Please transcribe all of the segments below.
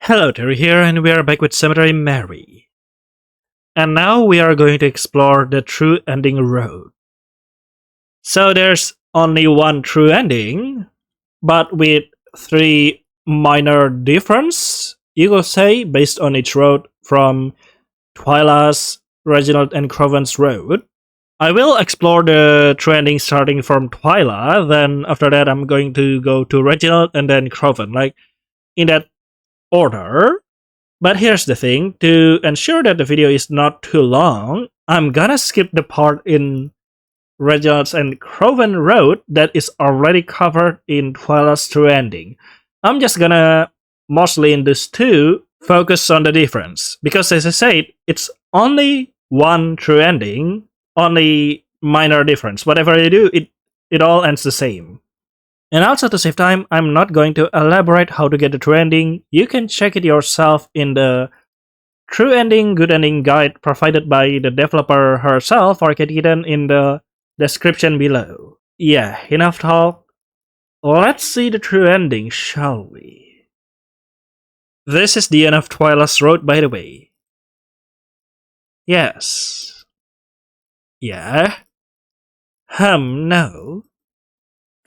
Hello, Terry here, and we are back with Cemetery Mary. And now we are going to explore the true ending road. So there's only one true ending, but with three minor differences, you could say, based on each road from Twyla's, Reginald, and Crowven's road. I will explore the true ending starting from Twyla, then after that I'm going to go to Reginald and then Crowven, like in that order. But here's the thing, to ensure that the video is not too long, I'm gonna skip the part in Reginald's and Crowven Road that is already covered in Twyla's true ending. I'm just gonna, mostly in these two, focus on the difference. Because as I said, it's only one true ending, only minor difference. Whatever you do, it all ends the same. And also to save time, I'm not going to elaborate how to get the true ending. You can check it yourself in the True Ending, Good Ending guide provided by the developer herself, Arcade Eden, in the description below. Yeah, enough talk. Let's see the true ending, shall we? This is the end of Twyla's Road, by the way. Yes. Yeah? No.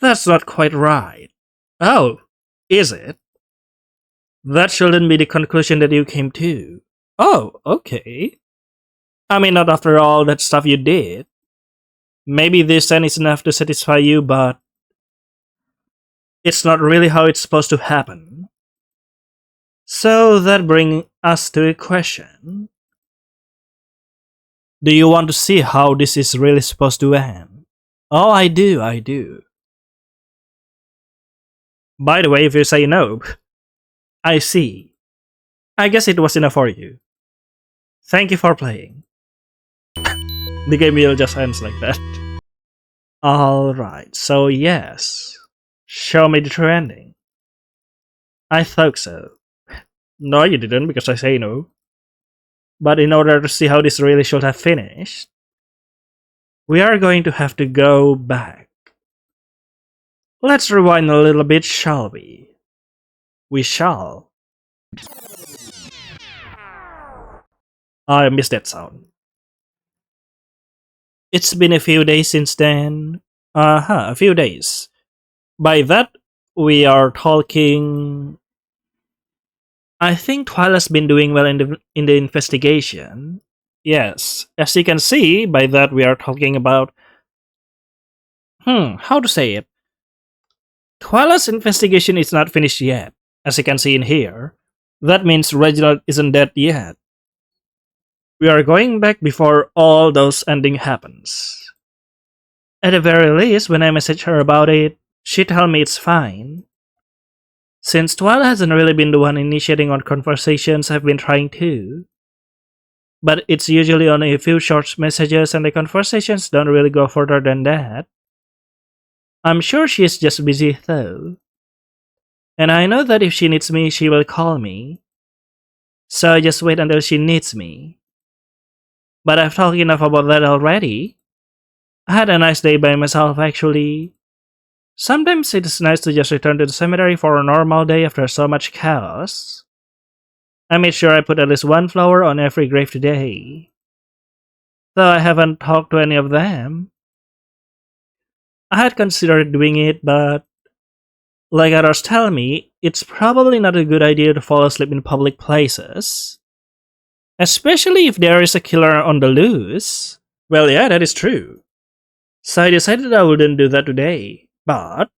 That's not quite right. Oh, is it? That shouldn't be the conclusion that you came to. Oh, okay. I mean, not after all that stuff you did. Maybe this end is enough to satisfy you, but it's not really how it's supposed to happen. So that brings us to a question. Do you want to see how this is really supposed to end? Oh, I do. By the way, if you say no, I see. I guess it was enough for you. Thank you for playing. The game will just ends like that. Alright, so yes. Show me the true ending. I thought so. No, you didn't, because I say no. But in order to see how this really should have finished, we are going to have to go back. Let's rewind a little bit, shall we? We shall. I missed that sound. It's been a few days since then. A few days. By that, we are talking... I think Twyla's been doing well in the investigation. Yes, as you can see, by that we are talking about... how to say it? Twyla's investigation is not finished yet, as you can see in here. That means Reginald isn't dead yet. We are going back before all those ending happens. At the very least, when I message her about it, she tell me it's fine. Since Twyla hasn't really been the one initiating on conversations, I've been trying to. But it's usually only a few short messages and the conversations don't really go further than that. I'm sure she's just busy though. And I know that if she needs me, she will call me. So I just wait until she needs me. But I've talked enough about that already. I had a nice day by myself actually. Sometimes it's nice to just return to the cemetery for a normal day after so much chaos. I made sure I put at least one flower on every grave today. Though I haven't talked to any of them. I had considered doing it, but like others tell me, it's probably not a good idea to fall asleep in public places. Especially if there is a killer on the loose. Well, yeah, that is true. So I decided I wouldn't do that today. But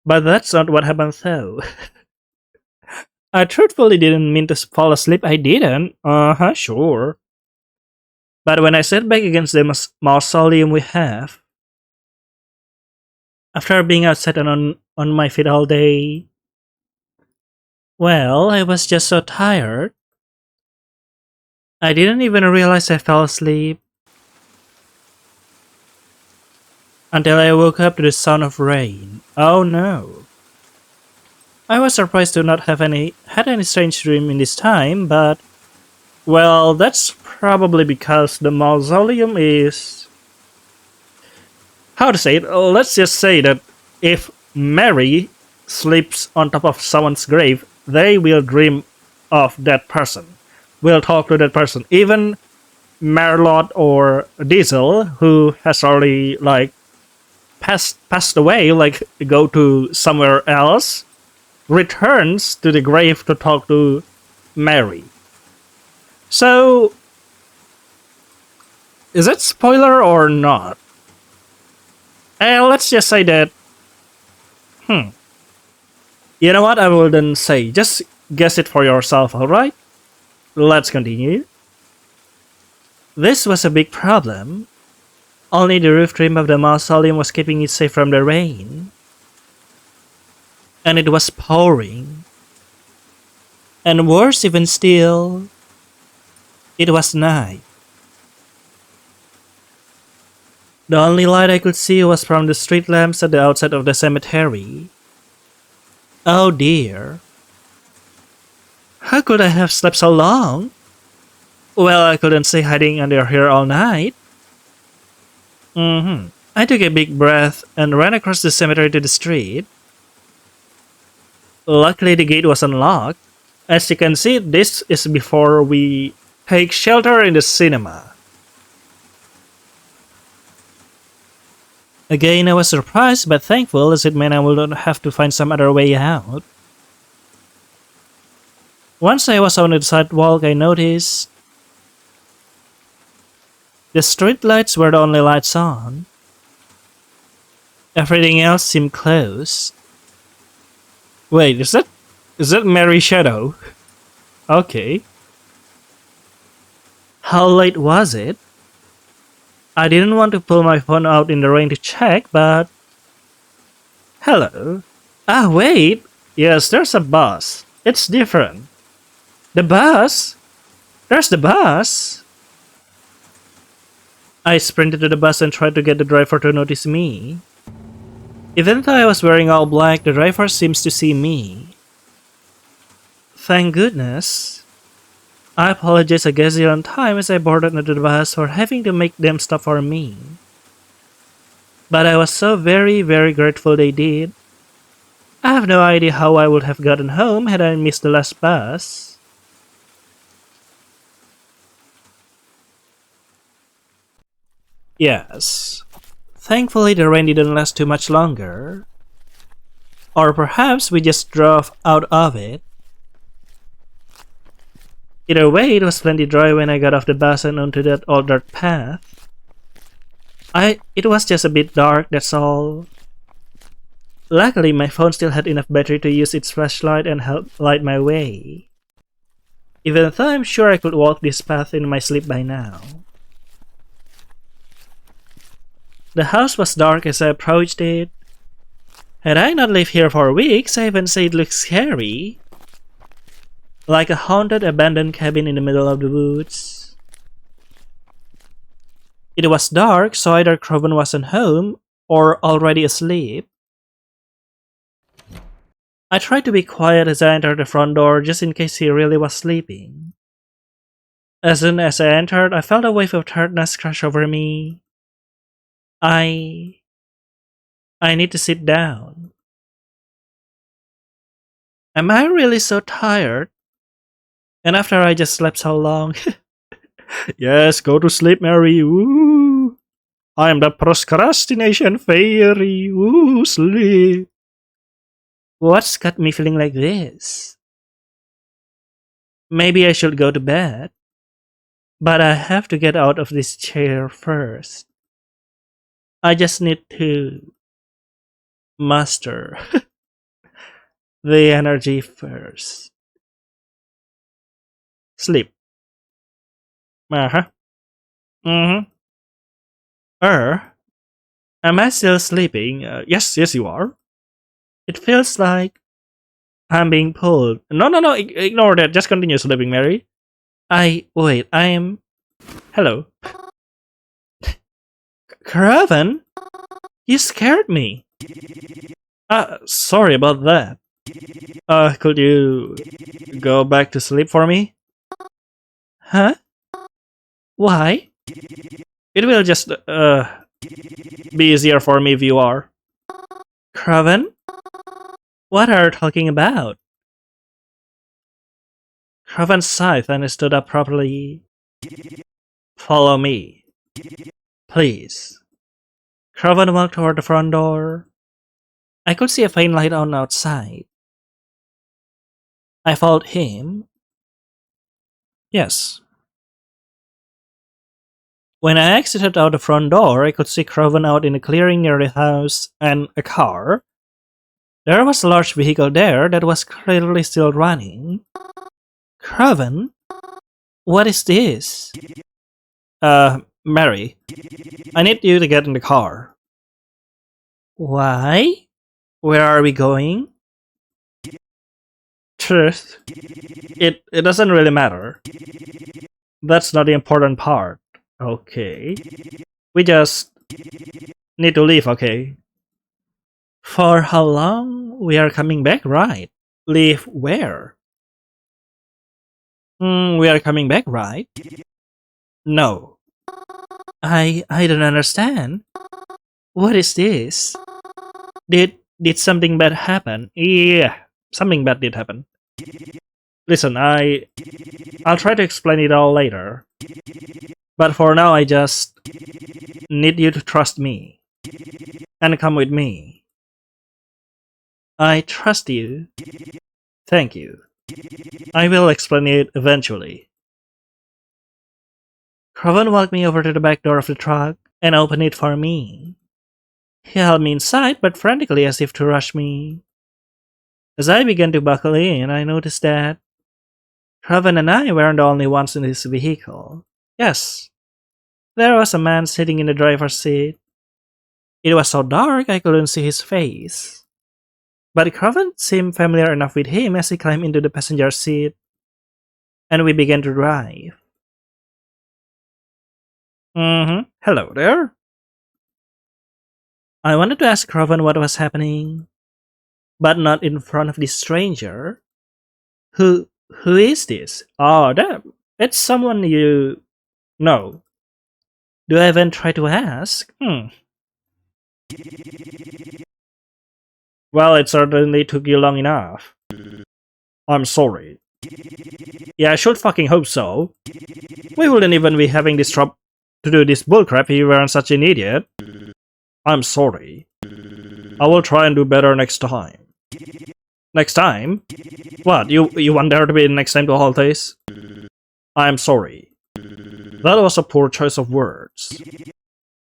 that's not what happened though. I truthfully didn't mean to fall asleep, I didn't. Sure. But when I sat back against the mausoleum we have, after being outside and on my feet all day, well, I was just so tired. I didn't even realize I fell asleep until I woke up to the sound of rain. Oh no. I was surprised to not have had any strange dream in this time, but well, that's probably because the mausoleum is... How to say it? Let's just say that if Mary sleeps on top of someone's grave, they will dream of that person, will talk to that person. Even Merlot or Diesel, who has already like passed away, like go to somewhere else, returns to the grave to talk to Mary. So, is it spoiler or not? Let's just say that. You know what? I wouldn't say. Just guess it for yourself, alright? Let's continue. This was a big problem. Only the roof trim of the mausoleum was keeping it safe from the rain. And it was pouring. And worse even still, it was night. The only light I could see was from the street lamps at the outside of the cemetery. Oh dear. How could I have slept so long? Well, I couldn't stay hiding under here all night. I took a big breath and ran across the cemetery to the street. Luckily, the gate was unlocked. As you can see, this is before we take shelter in the cinema. Again, I was surprised but thankful, as it meant I would not have to find some other way out. Once I was on the sidewalk, I noticed the street lights were the only lights on. Everything else seemed closed. Wait, is that Mary's shadow? Okay. How late was it? I didn't want to pull my phone out in the rain to check, but... Hello. Ah, wait. Yes, there's a bus. It's different. The bus? There's the bus. I sprinted to the bus and tried to get the driver to notice me. Even though I was wearing all black, the driver seems to see me. Thank goodness. I apologize a gazillion times as I boarded into the bus for having to make them stop for me. But I was so very, very grateful they did. I have no idea how I would have gotten home had I missed the last bus. Yes. Thankfully the rain didn't last too much longer. Or perhaps we just drove out of it. Either way, it was plenty dry when I got off the bus and onto that old dirt path. It was just a bit dark, that's all. Luckily, my phone still had enough battery to use its flashlight and help light my way. Even though I'm sure I could walk this path in my sleep by now. The house was dark as I approached it. Had I not lived here for weeks, I even say it looked scary. Like a haunted abandoned cabin in the middle of the woods. It was dark, so either Crowven wasn't home or already asleep. I tried to be quiet as I entered the front door just in case he really was sleeping. As soon as I entered, I felt a wave of tiredness crash over me. I need to sit down. Am I really so tired? And after I just slept so long. Yes, go to sleep, Mary. Woo. I am the procrastination fairy. Woo, sleep. What's got me feeling like this? Maybe I should go to bed. But I have to get out of this chair first. I just need to master the energy first. Sleep. Uh-huh. Am I still sleeping? Yes, you are. It feels like I'm being pulled. No, ignore that. Just continue sleeping, Mary. I'm... Hello. Crowven? You scared me. Sorry about that. Could you go back to sleep for me? Huh? Why? It will just, be easier for me if you are. Crowven? What are you talking about? Crowven sighed and stood up properly. Follow me. Please. Crowven walked toward the front door. I could see a faint light on outside. I followed him. Yes. When I exited out the front door, I could see Crowven out in a clearing near the house and a car. There was a large vehicle there that was clearly still running. Crowven? What is this? Mary. I need you to get in the car. Why? Where are we going? Truth. It doesn't really matter. That's not the important part. Okay. We just need to leave, okay? For how long? We are coming back, right? Leave where? We are coming back, right? No. I don't understand. What is this? Did something bad happen? Yeah, something bad did happen. Listen, I'll try to explain it all later. But for now, I just need you to trust me and come with me. I trust you. Thank you. I will explain it eventually. Crowven walked me over to the back door of the truck and opened it for me. He held me inside, but frantically as if to rush me. As I began to buckle in, I noticed that Crowven and I weren't the only ones in this vehicle. Yes, there was a man sitting in the driver's seat. It was so dark I couldn't see his face. But Crowven seemed familiar enough with him as he climbed into the passenger seat, and we began to drive. Hello there. I wanted to ask Crowven what was happening, but not in front of this stranger. Who is this? Oh, it's someone you know. Do I even try to ask? Well, it certainly took you long enough. I'm sorry. Yeah, I should fucking hope so. We wouldn't even be having this trouble to do this bullcrap if you weren't such an idiot. I'm sorry. I will try and do better next time. Next time? What, you want there to be next time to all this? I'm sorry. That was a poor choice of words.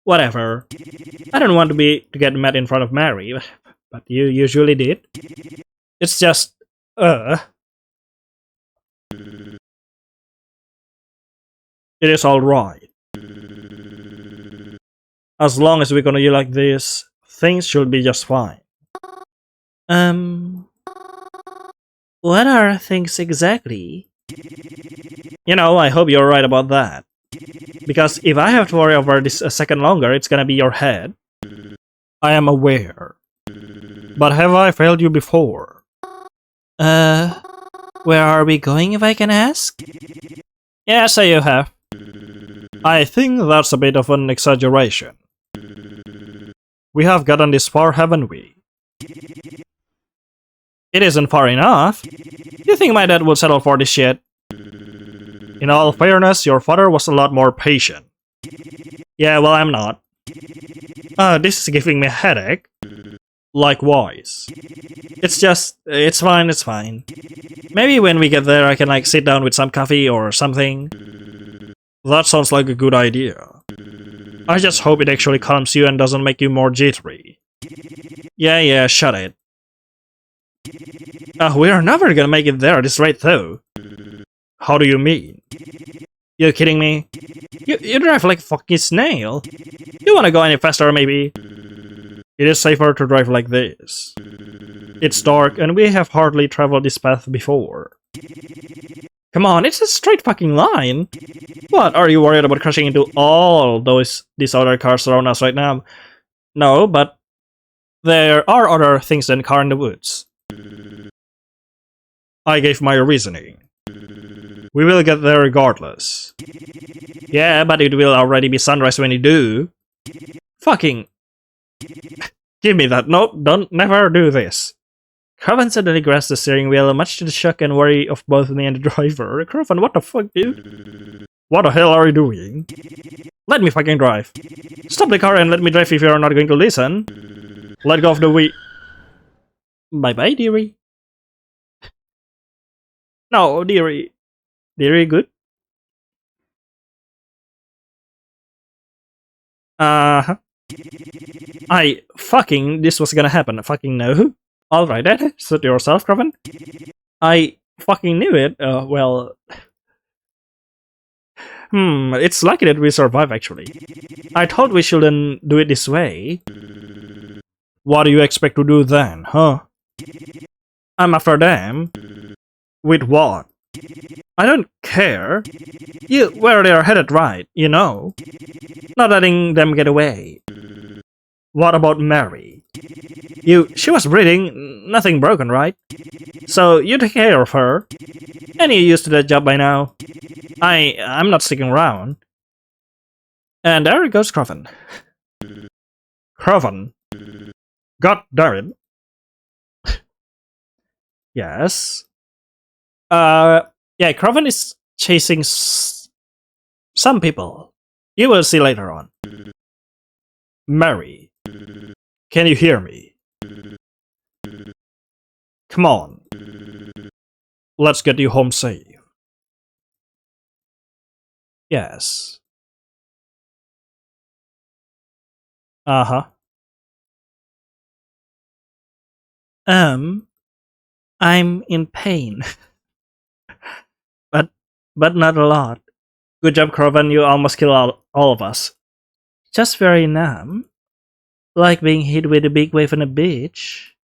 Whatever. I don't want to get mad in front of Mary, but you usually did. It's just, It is alright. As long as we're gonna do like this, things should be just fine. What are things exactly? You know, I hope you're right about that. Because if I have to worry over this a second longer, it's gonna be your head. I am aware. But have I failed you before? Where are we going, if I can ask? Yes, you have. I think that's a bit of an exaggeration. We have gotten this far, haven't we? It isn't far enough. You think my dad would settle for this shit? In all fairness, your father was a lot more patient. Yeah, well, I'm not. This is giving me a headache. Likewise. It's fine. Maybe when we get there I can sit down with some coffee or something. That sounds like a good idea. I just hope it actually calms you and doesn't make you more jittery. Yeah, shut it. We are never gonna make it there this rate though. How do you mean? You kidding me? You drive like a fucking snail. You wanna go any faster maybe? It is safer to drive like this. It's dark and we have hardly traveled this path before. Come on, it's a straight fucking line. What, are you worried about crashing into all these other cars around us right now? No, but there are other things than car in the woods. I gave my reasoning. We will get there regardless. Yeah, but it will already be sunrise when you do. Fucking... Give me that. Nope, never do this. Crowven suddenly grasped the steering wheel, much to the shock and worry of both me and the driver. Crowven, what the fuck, dude? What the hell are you doing? Let me fucking drive. Stop the car and let me drive if you're not going to listen. Let go of the wheel. Bye-bye, dearie. No, dearie. Dearie, good? Uh-huh. This was gonna happen. Fucking no. Alright then, suit yourself, Crowven. I fucking knew it. Well... it's lucky that we survived, actually. I thought we shouldn't do it this way. What do you expect to do then, huh? I'm after them. With what? I don't care. Where they are headed right, you know. Not letting them get away. What about Mary? She was breathing, nothing broken, right? So you take care of her. And you're used to that job by now. I'm not sticking around. And there goes Crowven. Crowven. God damn it. Yes. Yeah, Crowven is chasing some people. You will see later on. Mary. Can you hear me? Come on. Let's get you home safe. Yes. Uh-huh. I'm in pain. but not a lot. Good job, Crowven. You almost killed all of us. Just very numb. Like being hit with a big wave on a beach.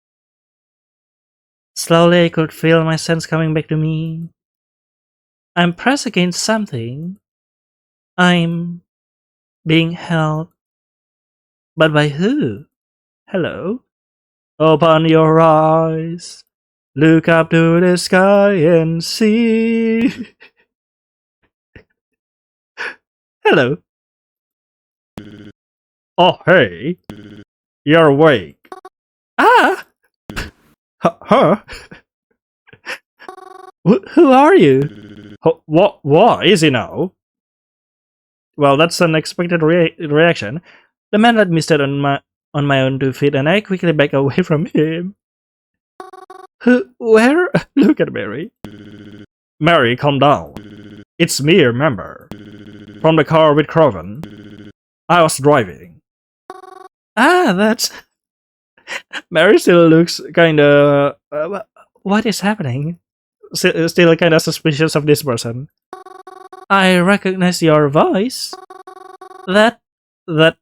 Slowly I could feel my sense coming back to me. I'm pressed against something. I'm being held. But by who? Hello? Open your eyes. Look up to the sky and see. Hello. Oh, hey. You're awake. Ah! Huh? Who are you? What is he now? Well, that's an expected reaction. The man let me stand on my own 2 feet, and I quickly backed away from him. Where? Look at Mary. Mary, calm down. It's me, remember? From the car with Crowven. I was driving. Ah, that's... Mary still looks kinda... what is happening? Still kinda suspicious of this person. I recognize your voice. That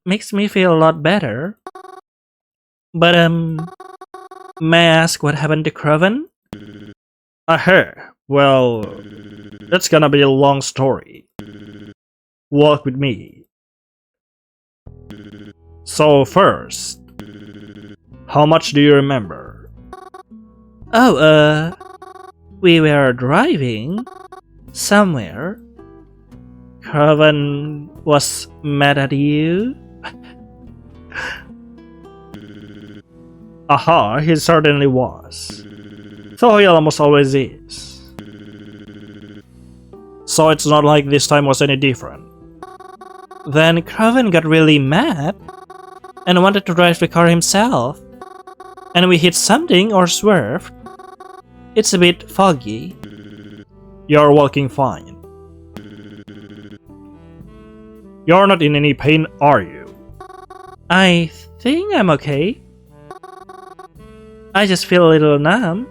makes me feel a lot better. But, may I ask what happened to Crowven? Well, that's gonna be a long story. Walk with me. So first, how much do you remember? Oh, we were driving somewhere. Crowven was mad at you. Aha, he certainly was. So he almost always is. So it's not like this time was any different. Then Crowven got really mad and wanted to drive the car himself. And we hit something or swerved. It's a bit foggy. You're walking fine. You're not in any pain, are you? I think I'm okay. I just feel a little numb.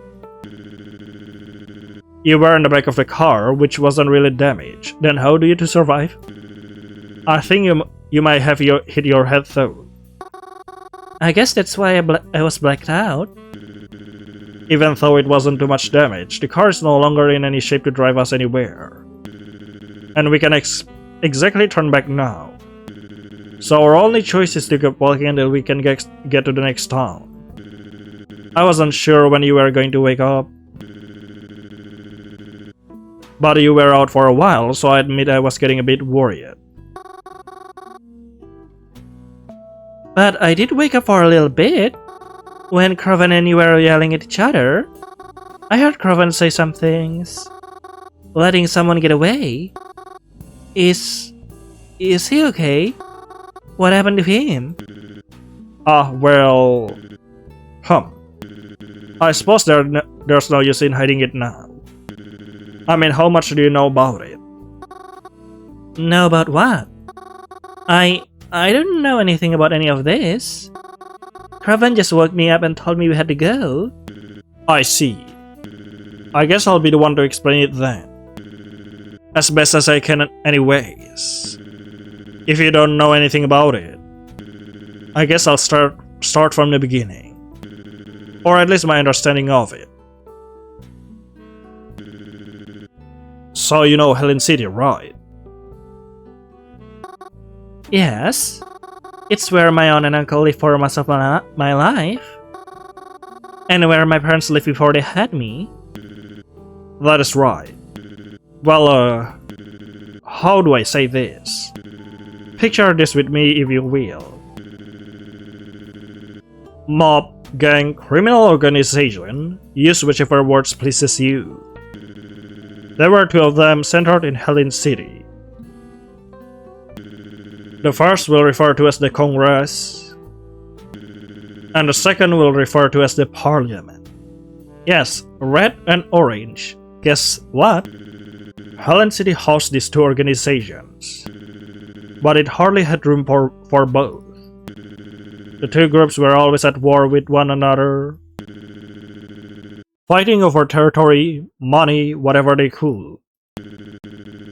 You were in the back of the car, which wasn't really damaged. Then how do you two survive? I think you might have hit your head though. I guess that's why I was blacked out. Even though it wasn't too much damage, the car is no longer in any shape to drive us anywhere. And we can exactly turn back now. So our only choice is to keep walking until we can get to the next town. I wasn't sure when you were going to wake up. But you were out for a while, so I admit I was getting a bit worried. But I did wake up for a little bit. When Crowven and you were yelling at each other, I heard Crowven say some things. Letting someone get away? Is he okay? What happened to him? Well... I suppose there's no use in hiding it now. I mean, how much do you know about it? Know about what? I don't know anything about any of this. Crowven just woke me up and told me we had to go. I see. I guess I'll be the one to explain it then. As best as I can anyways. If you don't know anything about it, I guess I'll start from the beginning. Or at least my understanding of it. So you know Helen City, right? Yes. It's where my aunt and uncle lived for most of my life. And where my parents lived before they had me. That is right. Well, how do I say this? Picture this with me if you will. Mob, gang, criminal organization, use whichever words pleases you. There were two of them centered in Helen City. The first will refer to as the Congress, and the second will refer to as the Parliament. Yes, red and orange. Guess what? Helen City housed these two organizations, but it hardly had room for both. The two groups were always at war with one another, fighting over territory, money, whatever they could,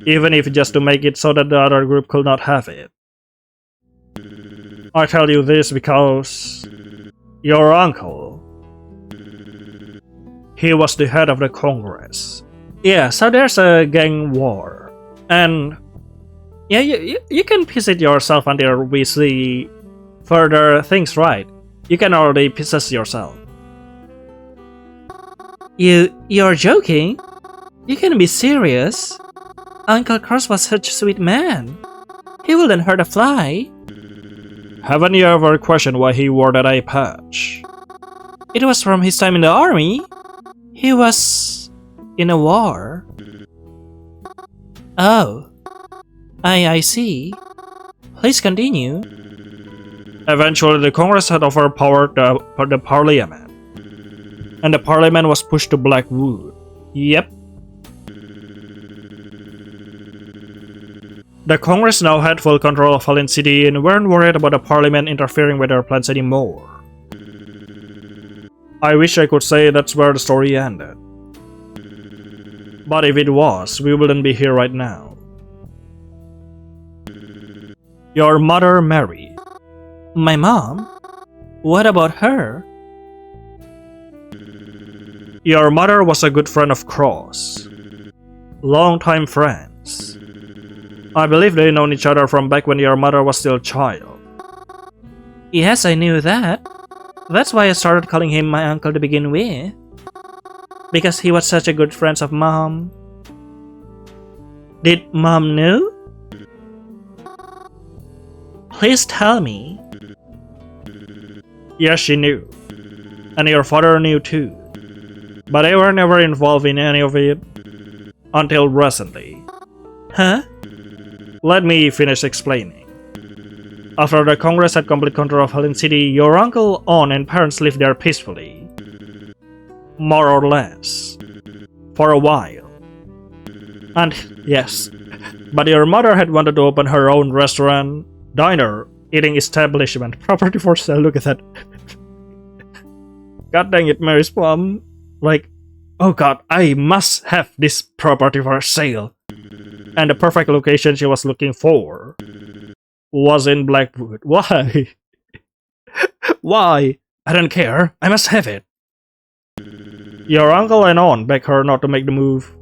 even if just to make it so that the other group could not have it. I tell you this because your uncle, he was the head of the Congress. Yeah, so there's a gang war, and yeah, you can piece it yourself until we see further things, right? You can already piece this yourself. You're joking? You can be serious. Uncle Cross was such a sweet man. He wouldn't hurt a fly. Haven't you ever questioned why he wore that eye patch? It was from his time in the army. He was in a war. Oh. I see. Please continue. Eventually, the Congress had overpowered the Parliament, and the Parliament was pushed to Blackwood. Yep. The Congress now had full control of Helen City and weren't worried about the Parliament interfering with their plans anymore. I wish I could say that's where the story ended. But if it was, we wouldn't be here right now. Your mother, Mary. My mom? What about her? Your mother was a good friend of Cross. Long-time friends. I believe they known each other from back when your mother was still a child. Yes, I knew that. That's why I started calling him my uncle to begin with. Because he was such a good friend of Mom. Did Mom know? Please tell me. Yes, she knew. And your father knew too. But they were never involved in any of it until recently. Huh? Let me finish explaining. After the Congress had complete control of Helen City, your uncle, aunt, and parents lived there peacefully. More or less. For a while. And yes, but your mother had wanted to open her own restaurant, diner, eating establishment, property for sale. Look at that. God dang it, Mary's mom. Like, oh god, I must have this property for sale. And the perfect location she was looking for was in Blackwood. Why? Why? I don't care. I must have it. Your uncle and aunt begged her not to make the move.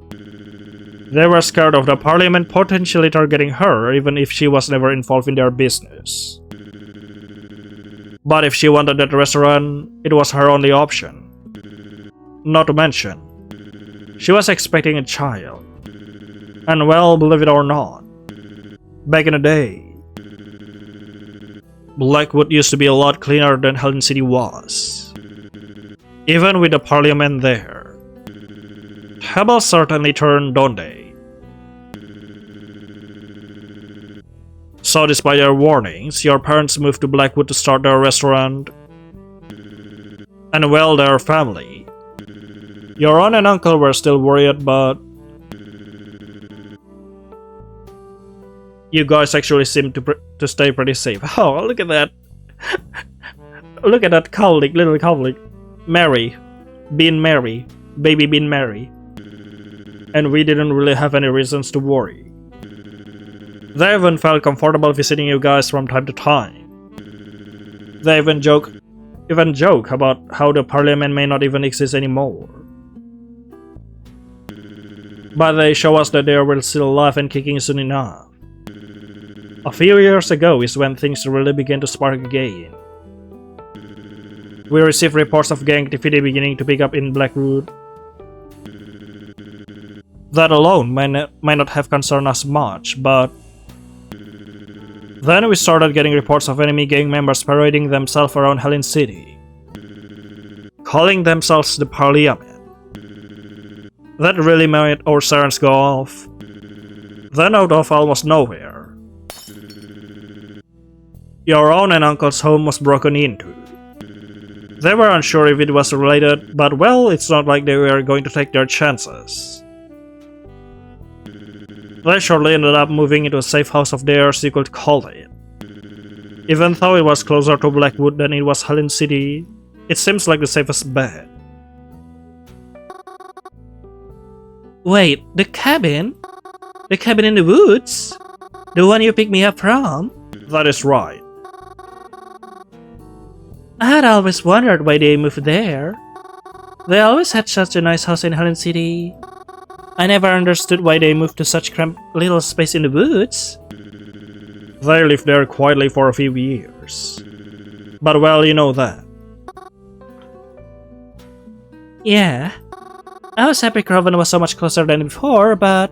They were scared of the Parliament potentially targeting her even if she was never involved in their business. But if she wanted that restaurant, it was her only option. Not to mention, she was expecting a child. And well, believe it or not, back in the day, Blackwood used to be a lot cleaner than Helen City was. Even with the parliament there. Tables certainly turn, don't they? So despite their warnings, your parents moved to Blackwood to start their restaurant. And well, their family. Your aunt and uncle were still worried, but you guys actually seem to stay pretty safe. Oh, look at that. Look at that cowlick, little cowlick. Mary. Being Mary. Baby being Mary. And we didn't really have any reasons to worry. They even felt comfortable visiting you guys from time to time. They even joke about how the parliament may not even exist anymore. But they show us that they will still alive and kicking soon enough. A few years ago is when things really began to spark again. We received reports of gang activity beginning to pick up in Blackwood. That alone might not have concerned us much, but then we started getting reports of enemy gang members parading themselves around Helen City, calling themselves the Parliament. That really made our sirens go off. Then out of almost nowhere, your aunt and uncle's home was broken into. They were unsure if it was related, but well, it's not like they were going to take their chances. They shortly ended up moving into a safe house of theirs, you could call it. Even though it was closer to Blackwood than it was Helen City, it seems like the safest bet. Wait, the cabin? The cabin in the woods? The one you picked me up from? That is right. I had always wondered why they moved there. They always had such a nice house in Helen City. I never understood why they moved to such cramped little space in the woods. They lived there quietly for a few years. But well, you know that. Yeah. I was happy Crowven was so much closer than before, but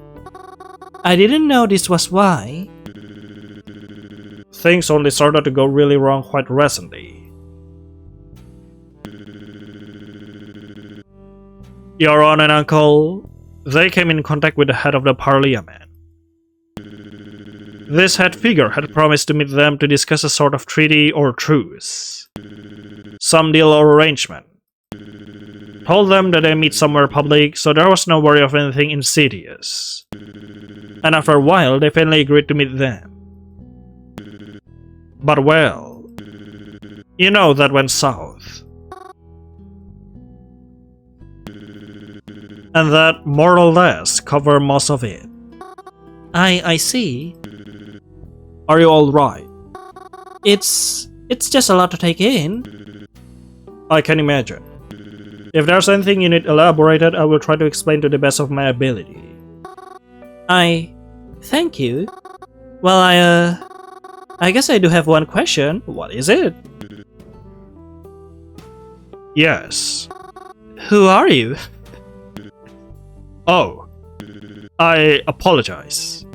I didn't know this was why. Things only started to go really wrong quite recently. Your aunt and uncle, they came in contact with the head of the parliament. This head figure had promised to meet them to discuss a sort of treaty or truce. Some deal or arrangement. Told them that they meet somewhere public, so there was no worry of anything insidious. And after a while, they finally agreed to meet them. But well, you know that went south. And that more or less covered most of it. I see. Are you alright? It's just a lot to take in. I can imagine. If there's anything you need elaborated, I will try to explain to the best of my ability. Thank you. Well, I guess I do have one question. What is it? Yes. Who are you? Oh, I apologize.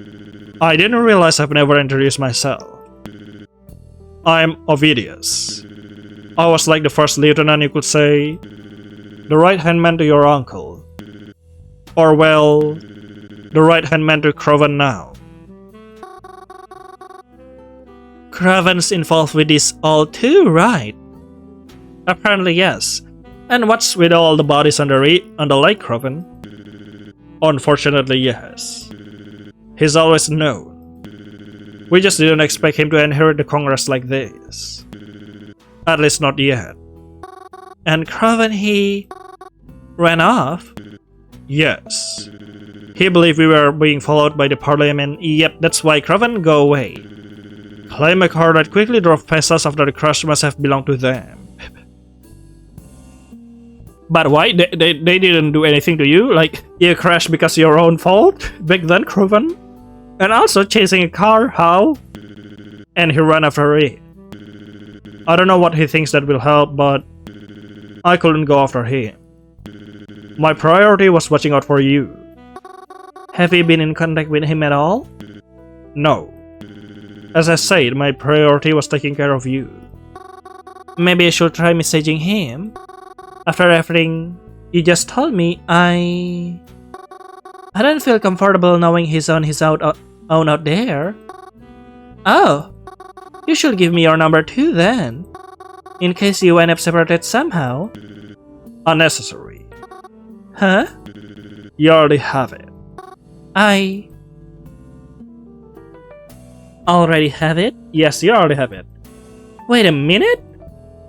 I didn't realize I've never introduced myself. I'm Ovidius. I was like the first lieutenant, you could say. The right-hand man to your uncle. Or well, the right-hand man to Crowven now. Crowven's involved with this all too, right? Apparently yes. And what's with all the bodies on the lake, Crowven? Unfortunately, yes. He's always known. We just didn't expect him to inherit the Congress like this. At least not yet. And Crowven, he ran off? Yes. He believed we were being followed by the Parliament. Yep, that's why Crowven go away. Claim a car that quickly drove past us after the crash must have belonged to them. But why? They didn't do anything to you? Like, you crashed because your own fault? Back then, Crowven? And also chasing a car? How? And he ran after it. I don't know what he thinks that will help, but I couldn't go after him. My priority was watching out for you. Have you been in contact with him at all? No. As I said, my priority was taking care of you. Maybe I should try messaging him. After everything you just told me, I don't feel comfortable knowing he's on his own out there. Oh, you should give me your number too then, in case you end up separated somehow. Unnecessary. Huh? You already have it. I already have it? Yes, you already have it. Wait a minute?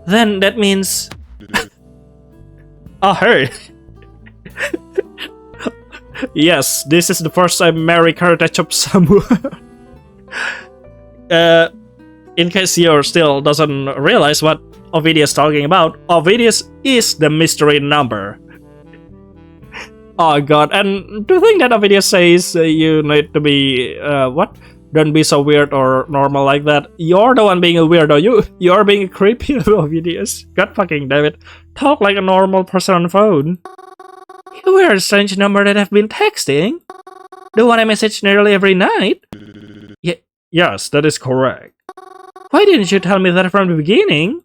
Then that means... Oh, hey! Yes, this is the first time Mary touched up someone. In case you still doesn't realize what Ovidius is talking about, Ovidius is the mystery number. Oh god, and to think that Ovidius says you need to be, what? Don't be so weird or normal like that. You're the one being a weirdo. You're being creepy, Ovidius. God fucking damn it. Talk like a normal person on the phone. You were a strange number that I've been texting. The one I message nearly every night. Yes, that is correct. Why didn't you tell me that from the beginning?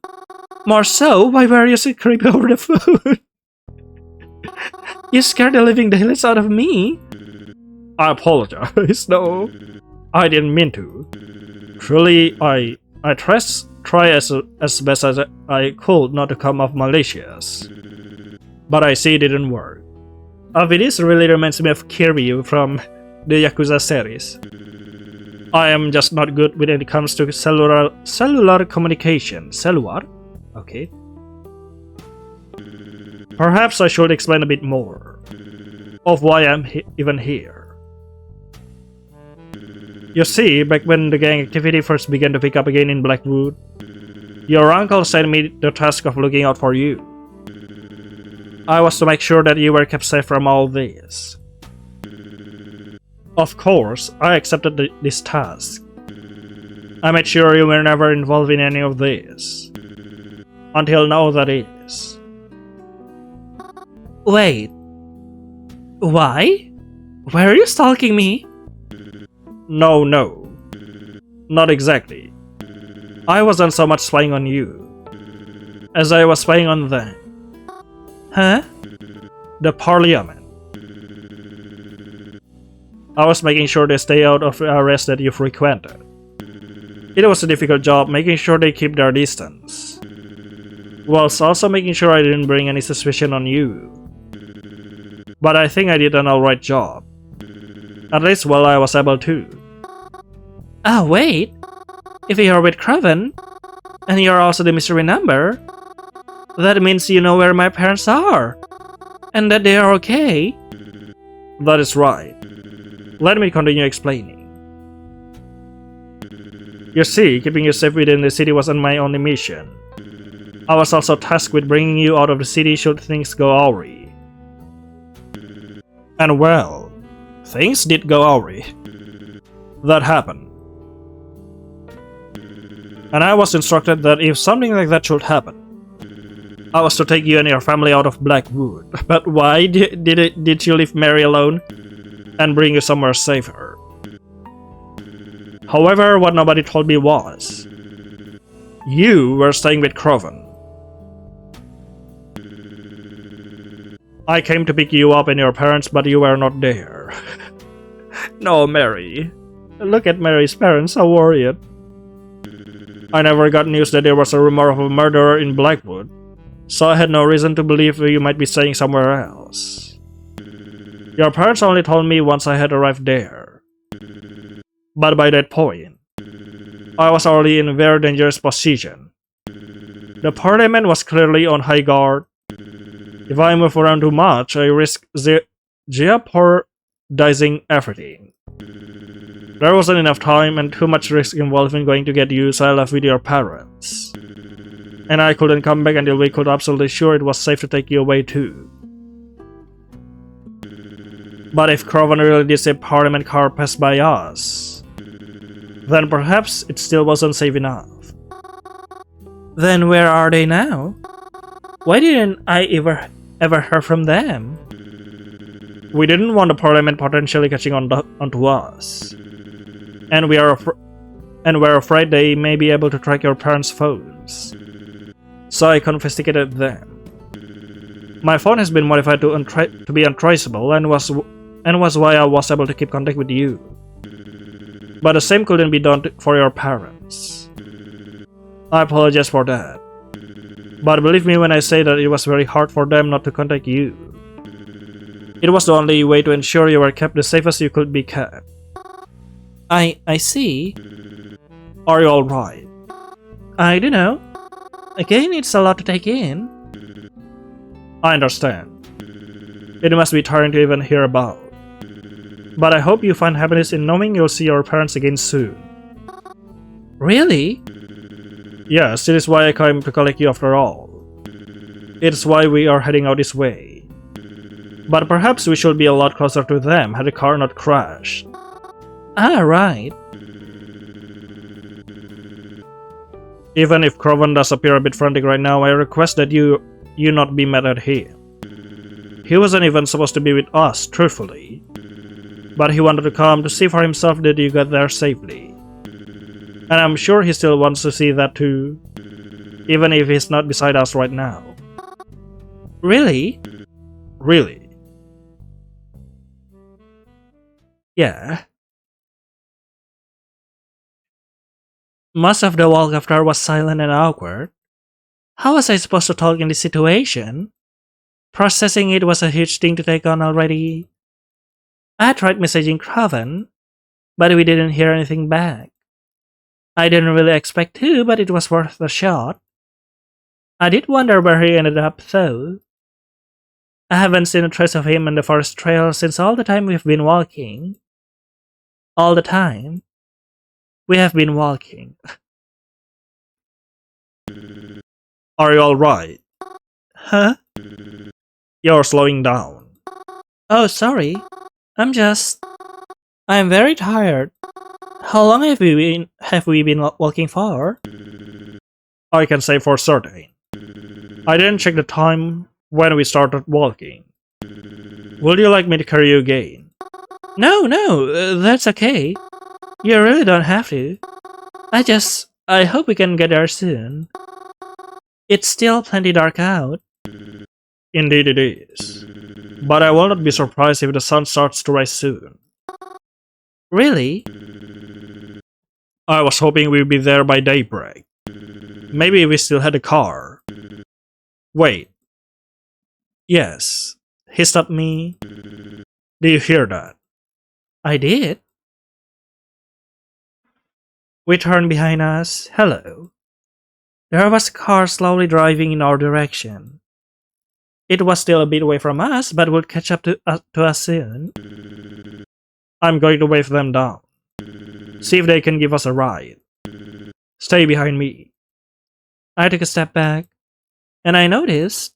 More so, why were you so creepy over the phone? You scared the living daylights out of me. I apologize. No, I didn't mean to. Truly, I try as best as I could not to come off malicious. But I see it didn't work. Ovidius really reminds me of Kiryu from the Yakuza series. I am just not good when it comes to cellular communication. Cellular? Okay. Perhaps I should explain a bit more of why I'm even here. You see, back when the gang activity first began to pick up again in Blackwood, your uncle sent me the task of looking out for you. I was to make sure that you were kept safe from all this. Of course, I accepted this task. I made sure you were never involved in any of this. Until now, that is. Wait. Why? Why are you stalking me? No. Not exactly. I wasn't so much spying on you as I was spying on them. Huh? The Parliament. I was making sure they stay out of the areas that you frequented. It was a difficult job making sure they keep their distance, whilst also making sure I didn't bring any suspicion on you. But I think I did an alright job. At least while I was able to. Ah, wait. If you're with Crowven, and you're also the mystery number, that means you know where my parents are, and that they are okay. That is right. Let me continue explaining. You see, keeping you safe within the city wasn't my only mission. I was also tasked with bringing you out of the city should things go awry. And well, things did go awry. That happened. And I was instructed that if something like that should happen, I was to take you and your family out of Blackwood. But why did you leave Mary alone and bring you somewhere safer? However, what nobody told me was, you were staying with Crowven. I came to pick you up and your parents, but you were not there. No, Mary. Look at Mary's parents, how worried. I never got news that there was a rumor of a murderer in Blackwood, so I had no reason to believe you might be staying somewhere else. Your parents only told me once I had arrived there. But by that point, I was already in a very dangerous position. The Parliament was clearly on high guard. If I move around too much, I risk jeopardizing everything. There wasn't enough time and too much risk involved in going to get you, so I left with your parents. And I couldn't come back until we could absolutely sure it was safe to take you away too. But if Crowven really did say Parliament car passed by us, then perhaps it still wasn't safe enough. Then where are they now? Why didn't I ever hear from them? We didn't want the Parliament potentially catching onto us. And we're afraid they may be able to track your parents' phones. So I confiscated them. My phone has been modified to be untraceable and was why I was able to keep contact with you. But the same couldn't be done for your parents. I apologize for that. But believe me when I say that it was very hard for them not to contact you. It was the only way to ensure you were kept the safest you could be kept. I see. Are you alright? I don't know. Again, it's a lot to take in. I understand. It must be tiring to even hear about. But I hope you find happiness in knowing you'll see your parents again soon. Really? Yes, it is why I came to collect you after all. It's why we are heading out this way. But perhaps we should be a lot closer to them had the car not crashed. Ah, right. Even if Crowven does appear a bit frantic right now, I request that you not be mad at him. He wasn't even supposed to be with us, truthfully. But he wanted to come to see for himself that you got there safely. And I'm sure he still wants to see that too, even if he's not beside us right now. Really? Really. Yeah. Most of the walk after was silent and awkward. How was I supposed to talk in this situation? Processing it was a huge thing to take on already. I tried messaging Crowven, but we didn't hear anything back. I didn't really expect to, but it was worth a shot. I did wonder where he ended up though. I haven't seen a trace of him in the forest trail since all the time we've been walking. All the time. We have been walking. Are you alright? Huh? You're slowing down. Oh, sorry. I'm very tired. How long have we been walking for? I can say for certain. I didn't check the time when we started walking. Would you like me to carry you again? No, that's okay. You really don't have to. I hope we can get there soon. It's still plenty dark out. Indeed it is. But I will not be surprised if the sun starts to rise soon. Really? I was hoping we'd be there by daybreak. Maybe we still had a car. Wait. Yes. He stopped me. Do you hear that? I did. We turned behind us. Hello. There was a car slowly driving in our direction. It was still a bit away from us, but would catch up to us soon. I'm going to wave them down. See if they can give us a ride. Stay behind me. I took a step back, and I noticed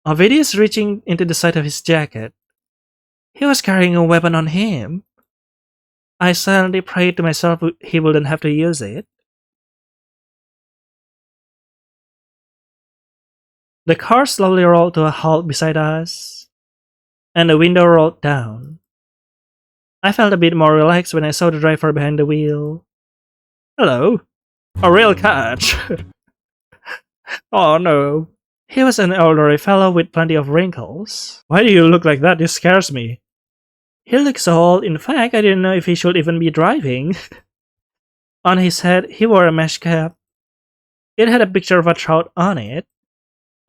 Ovidius reaching into the side of his jacket. He was carrying a weapon on him. I silently prayed to myself he wouldn't have to use it. The car slowly rolled to a halt beside us, and the window rolled down. I felt a bit more relaxed when I saw the driver behind the wheel. Hello. A real catch. Oh no. He was an elderly fellow with plenty of wrinkles. Why do you look like that? This scares me. He looked so old, in fact, I didn't know if he should even be driving. On his head, he wore a mesh cap. It had a picture of a trout on it,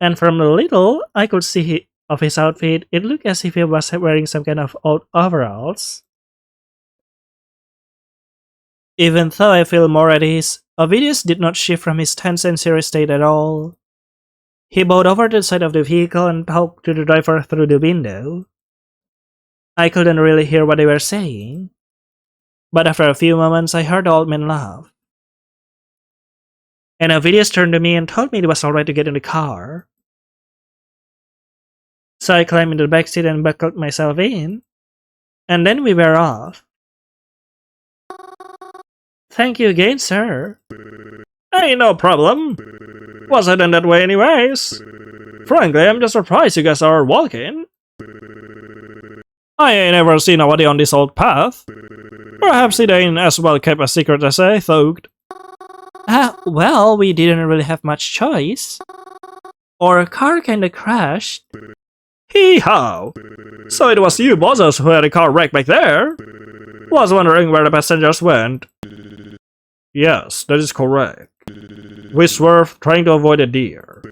and from the little I could see of his outfit, it looked as if he was wearing some kind of old overalls. Even though I feel more at ease, Ovidius did not shift from his tense and serious state at all. He bowed over to the side of the vehicle and talked to the driver through the window. I couldn't really hear what they were saying, but after a few moments I heard the old man laugh. And Ovidius turned to me and told me it was alright to get in the car. So I climbed into the back seat and buckled myself in, and then we were off. Thank you again, sir. Hey, no problem. Was heading that way anyways. Frankly, I'm just surprised you guys are walking. I ain't ever seen nobody on this old path. Perhaps it ain't as well kept a secret as I thought. Well, we didn't really have much choice. Our car kinda crashed. Hee-haw! So it was you bosses who had a car wreck back there? Was wondering where the passengers went. Yes, that is correct. We swerved, trying to avoid a deer.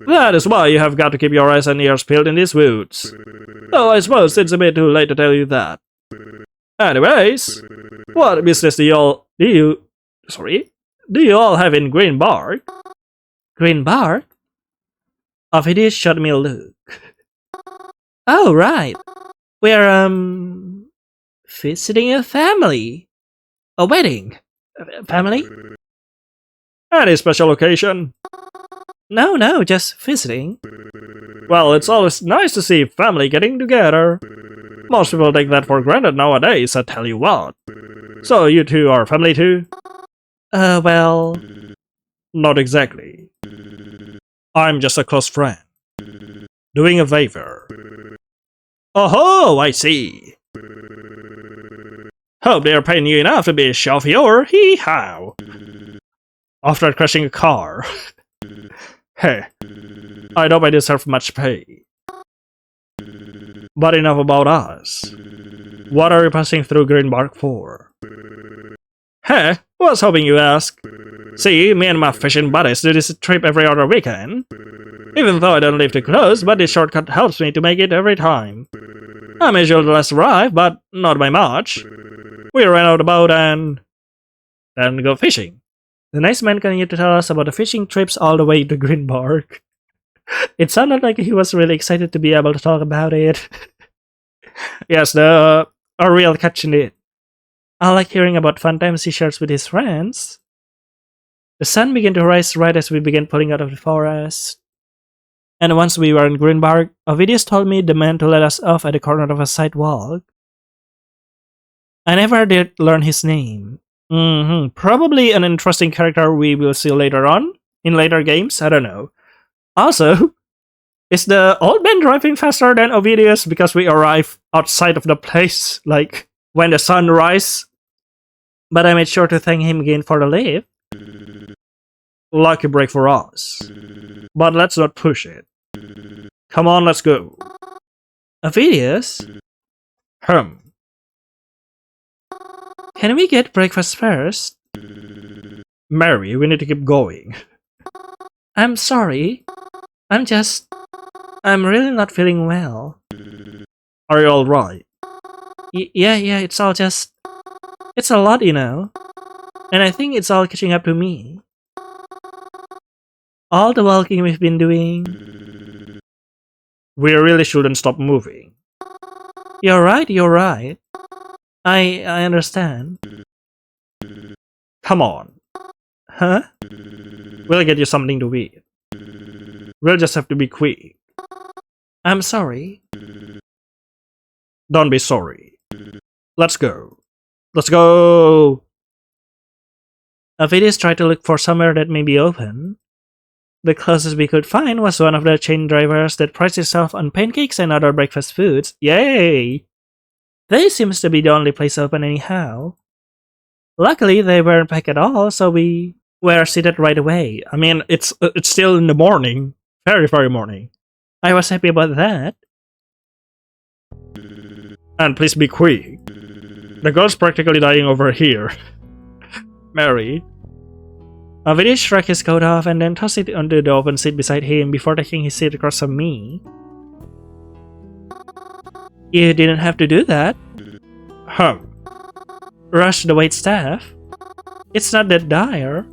That is why you have got to keep your eyes and ears peeled in these woods. Though I suppose it's a bit too late to tell you that. Anyways, what business do you all have in Green Bark? Green Bark? Ovidius shot me a look. Oh, right. We're, visiting a family. A wedding. Family? Any special occasion? No, just visiting. Well, it's always nice to see family getting together. Most people take that for granted nowadays, I tell you what. So you two are family too? Well... Not exactly. I'm just a close friend. Doing a favor. Oh, I see. Hope they're paying you enough to be a chauffeur. Hee-haw. After crashing a car. Hey, I don't deserve much pay. But enough about us. What are you passing through Green Bark for? Hey, was hoping you ask. See, me and my fishing buddies do this trip every other weekend. Even though I don't live too close, but this shortcut helps me to make it every time. I'm usually the last to arrive, but not by much. We ran out a boat and then go fishing. The nice man continued to tell us about the fishing trips all the way to Green Bark. It sounded like he was really excited to be able to talk about it. Yes, a real catch in it. I like hearing about fun times he shares with his friends. The sun began to rise right as we began pulling out of the forest. And once we were in Green Bark, Ovidius told me the man to let us off at the corner of a sidewalk. I never did learn his name. Probably an interesting character we will see later on, in later games, I don't know. Also, is the old man driving faster than Ovidius because we arrive outside of the place, like, when the sun rises? But I made sure to thank him again for the lift. Lucky break for us. But let's not push it. Come on, let's go. Ovidius? Can we get breakfast first? Mary, we need to keep going. I'm sorry. I'm really not feeling well. Are you alright? Yeah, it's all just... It's a lot, you know. And I think it's all catching up to me. All the walking we've been doing. We really shouldn't stop moving. You're right. I understand. Come on. Huh? We'll get you something to eat. We'll just have to be quick. I'm sorry. Don't be sorry. Let's go. Let's go! Ovidius tried to look for somewhere that may be open. The closest we could find was one of the chain drivers that prides itself on pancakes and other breakfast foods. Yay! They seems to be the only place open anyhow. Luckily, they weren't packed at all, so we were seated right away. I mean, it's still in the morning. Very, very morning. I was happy about that. And please be quick. The girl's practically dying over here. Mary. Ovidius shrugged his coat off and then tossed it onto the open seat beside him before taking his seat across from me. You didn't have to do that. Rush the waitstaff. It's not that dire.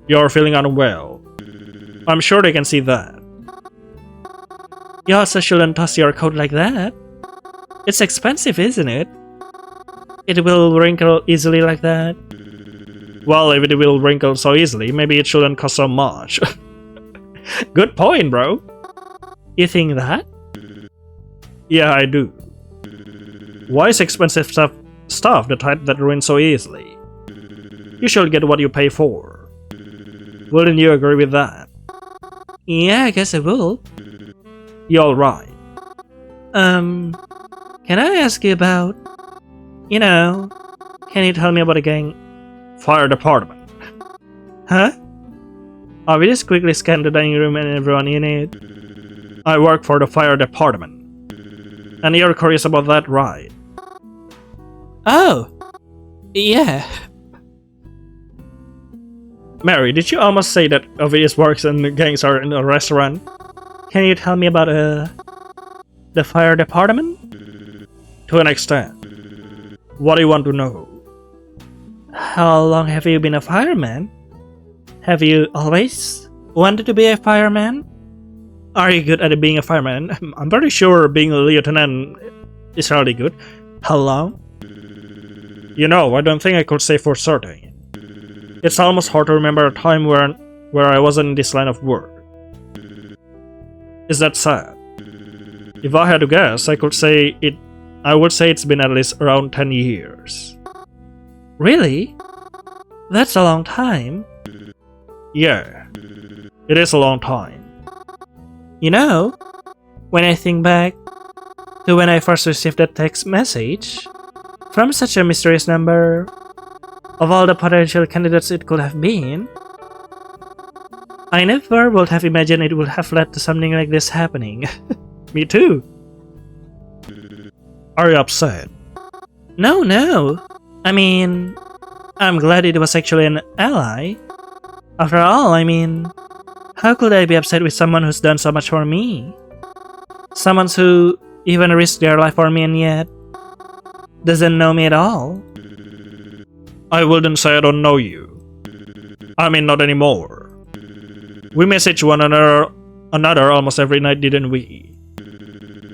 You're feeling unwell. I'm sure they can see that. You also shouldn't toss your coat like that. It's expensive, isn't it? It will wrinkle easily like that. Well, if it will wrinkle so easily, maybe it shouldn't cost so much. Good point, bro. You think that? Yeah, I do. Why is expensive stuff the type that ruins so easily? You should get what you pay for. Wouldn't you agree with that? Yeah, I guess I will. You're right. Can I ask you about... can you tell me about a gang... Fire department. Huh? We just quickly scanned the dining room and everyone in it. I work for the fire department. And you're curious about that, right? Oh, yeah. Mary, did you almost say that Ovidius works and gangs are in a restaurant? Can you tell me about the fire department? To an extent. What do you want to know? How long have you been a fireman? Have you always wanted to be a fireman? Are you good at being a fireman? I'm pretty sure being a lieutenant is really good. How long? You know, I don't think I could say for certain. It's almost hard to remember a time where I wasn't in this line of work. Is that sad? If I had to guess, I would say it's been at least around 10 years. Really? That's a long time. Yeah, it is a long time. You know, when I think back to when I first received that text message from such a mysterious number, of all the potential candidates it could have been, I never would have imagined it would have led to something like this happening. Me too. Are you upset? No. I mean, I'm glad it was actually an ally. After all, I mean, how could I be upset with someone who's done so much for me? Someone who even risked their life for me and yet doesn't know me at all. I wouldn't say I don't know you. I mean, not anymore. We message one another almost every night, didn't we?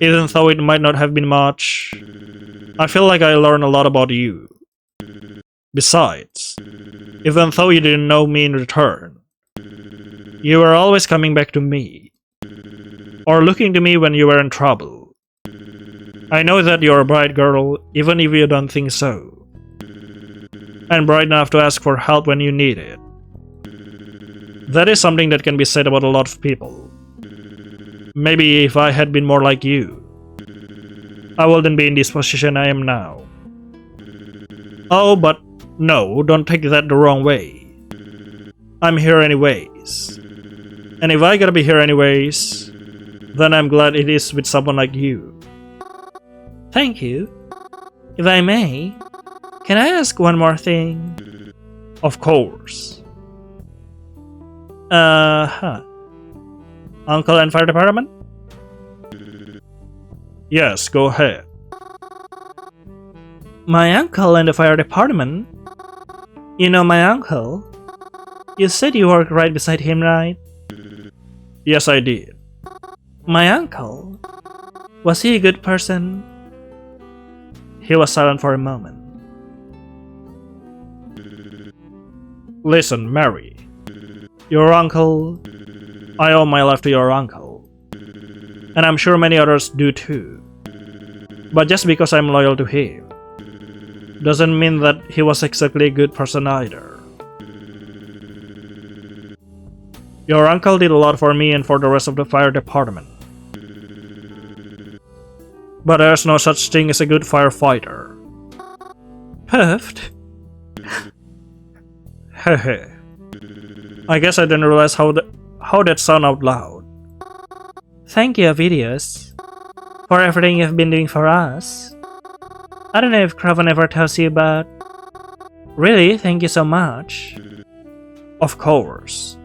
Even though it might not have been much, I feel like I learned a lot about you. Besides, even though you didn't know me in return, you were always coming back to me, or looking to me when you were in trouble. I know that you're a bright girl, even if you don't think so, and bright enough to ask for help when you need it. That is something that can be said about a lot of people. Maybe if I had been more like you, I wouldn't be in this position I am now. Oh, but no, don't take that the wrong way. I'm here anyways. And if I gotta be here anyways, then I'm glad it is with someone like you. Thank you. If I may, can I ask one more thing? Of course. Uncle and fire department? Yes, go ahead. My uncle and the fire department? You know my uncle? You said you worked right beside him, right? Yes, I did. My uncle? Was he a good person? He was silent for a moment. Listen, Mary. Your uncle... I owe my life to your uncle. And I'm sure many others do too. But just because I'm loyal to him, doesn't mean that he was exactly a good person either. Your uncle did a lot for me and for the rest of the fire department. But there's no such thing as a good firefighter. Puffed? Hehe. I guess I didn't realize how that sounded out loud. Thank you, Ovidius, for everything you've been doing for us. I don't know if Crowven ever tells you, but really, thank you so much. Of course.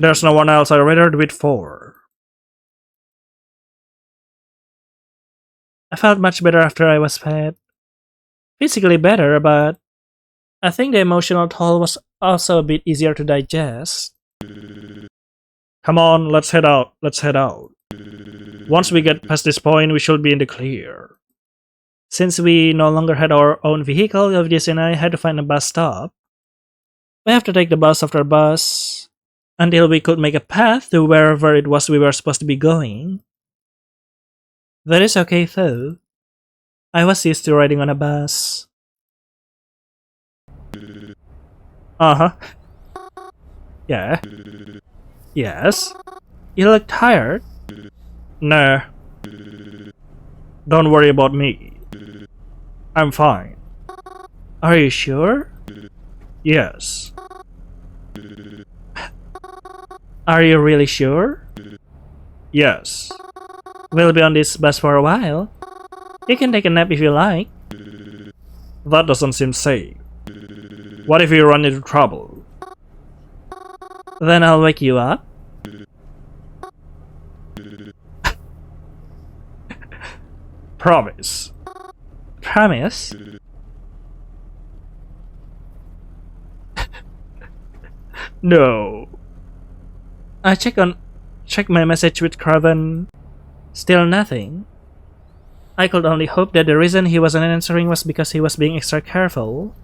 There's no one else I'd rather do it for. I felt much better after I was fed. Physically better, but I think the emotional toll was also a bit easier to digest. Come on, let's head out. Once we get past this point, we should be in the clear. Since we no longer had our own vehicle, Ovidius and I had to find a bus stop. We have to take the bus after bus until we could make a path to wherever it was we were supposed to be going. That is okay though. I was used to riding on a bus. Uh-huh. Yeah. Yes. You look tired. Nah. Don't worry about me. I'm fine. Are you sure? Yes. Are you really sure? Yes. We'll be on this bus for a while. You can take a nap if you like. That doesn't seem safe. What if you run into trouble? Then I'll wake you up. Promise. Promise? No. I check my message with Crowven. Still nothing. I could only hope that the reason he wasn't answering was because he was being extra careful.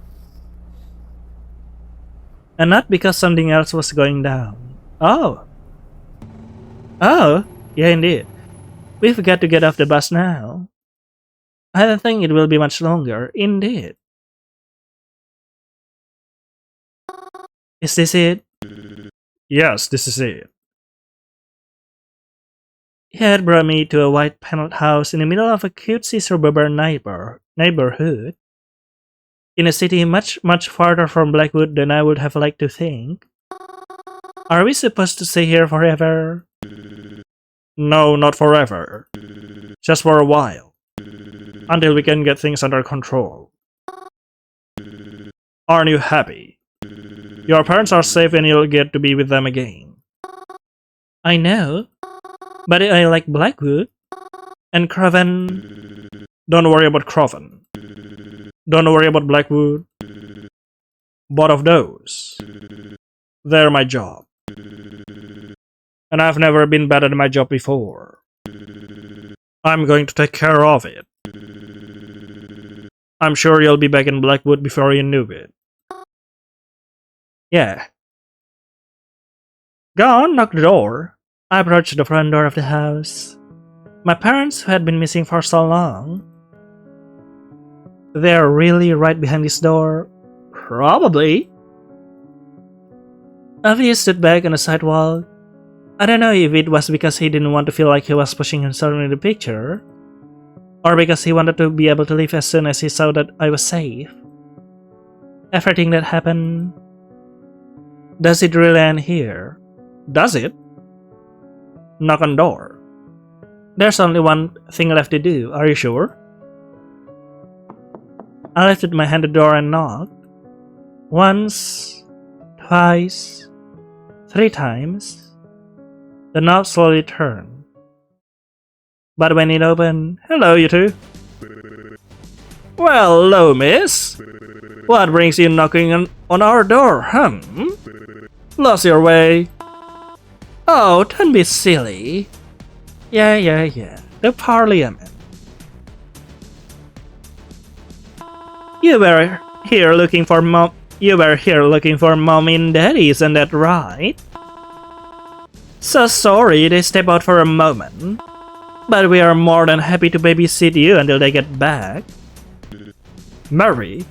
And not because something else was going down. Oh. Oh, yeah indeed. We've got to get off the bus now. I don't think it will be much longer, indeed. Is this it? Yes, this is it. He had brought me to a white paneled house in the middle of a cutesy suburban neighborhood. In a city much, much farther from Blackwood than I would have liked to think. Are we supposed to stay here forever? No, not forever. Just for a while. Until we can get things under control. Aren't you happy? Your parents are safe and you'll get to be with them again. I know, but I like Blackwood. And Crowven. Don't worry about Crowven. Don't worry about Blackwood. Both of those. They're my job. And I've never been bad at my job before. I'm going to take care of it. I'm sure you'll be back in Blackwood before you knew it. Yeah. Go on, knock the door. I approached the front door of the house. My parents, who had been missing for so long. They're really right behind this door. Probably. Avi stood back on the sidewalk. I don't know if it was because he didn't want to feel like he was pushing himself into the picture, or because he wanted to be able to leave as soon as he saw that I was safe. Everything that happened. Does it really end here? Does it? Knock on door. There's only one thing left to do, are you sure? I lifted my hand at the door and knocked. Once, twice, 3 times. The knob slowly turned. But when it opened, hello, you two. Well, hello, miss. What brings you knocking on our door, Lost your way? Oh, don't be silly. Yeah. The Parliament. You were here looking for mom and daddy, isn't that right? So sorry they step out for a moment, but we are more than happy to babysit you until they get back. Mary?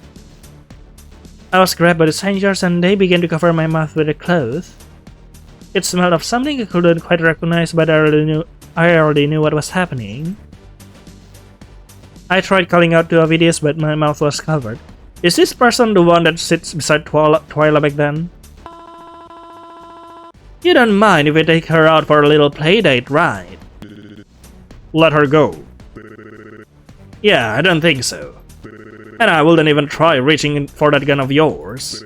I was grabbed by the strangers and they began to cover my mouth with a cloth. It smelled of something I couldn't quite recognize, but I already knew what was happening. I tried calling out to Ovidius, but my mouth was covered. Is this person the one that sits beside Twyla back then? You don't mind if we take her out for a little playdate, right? Let her go. Yeah, I don't think so. And I wouldn't even try reaching for that gun of yours.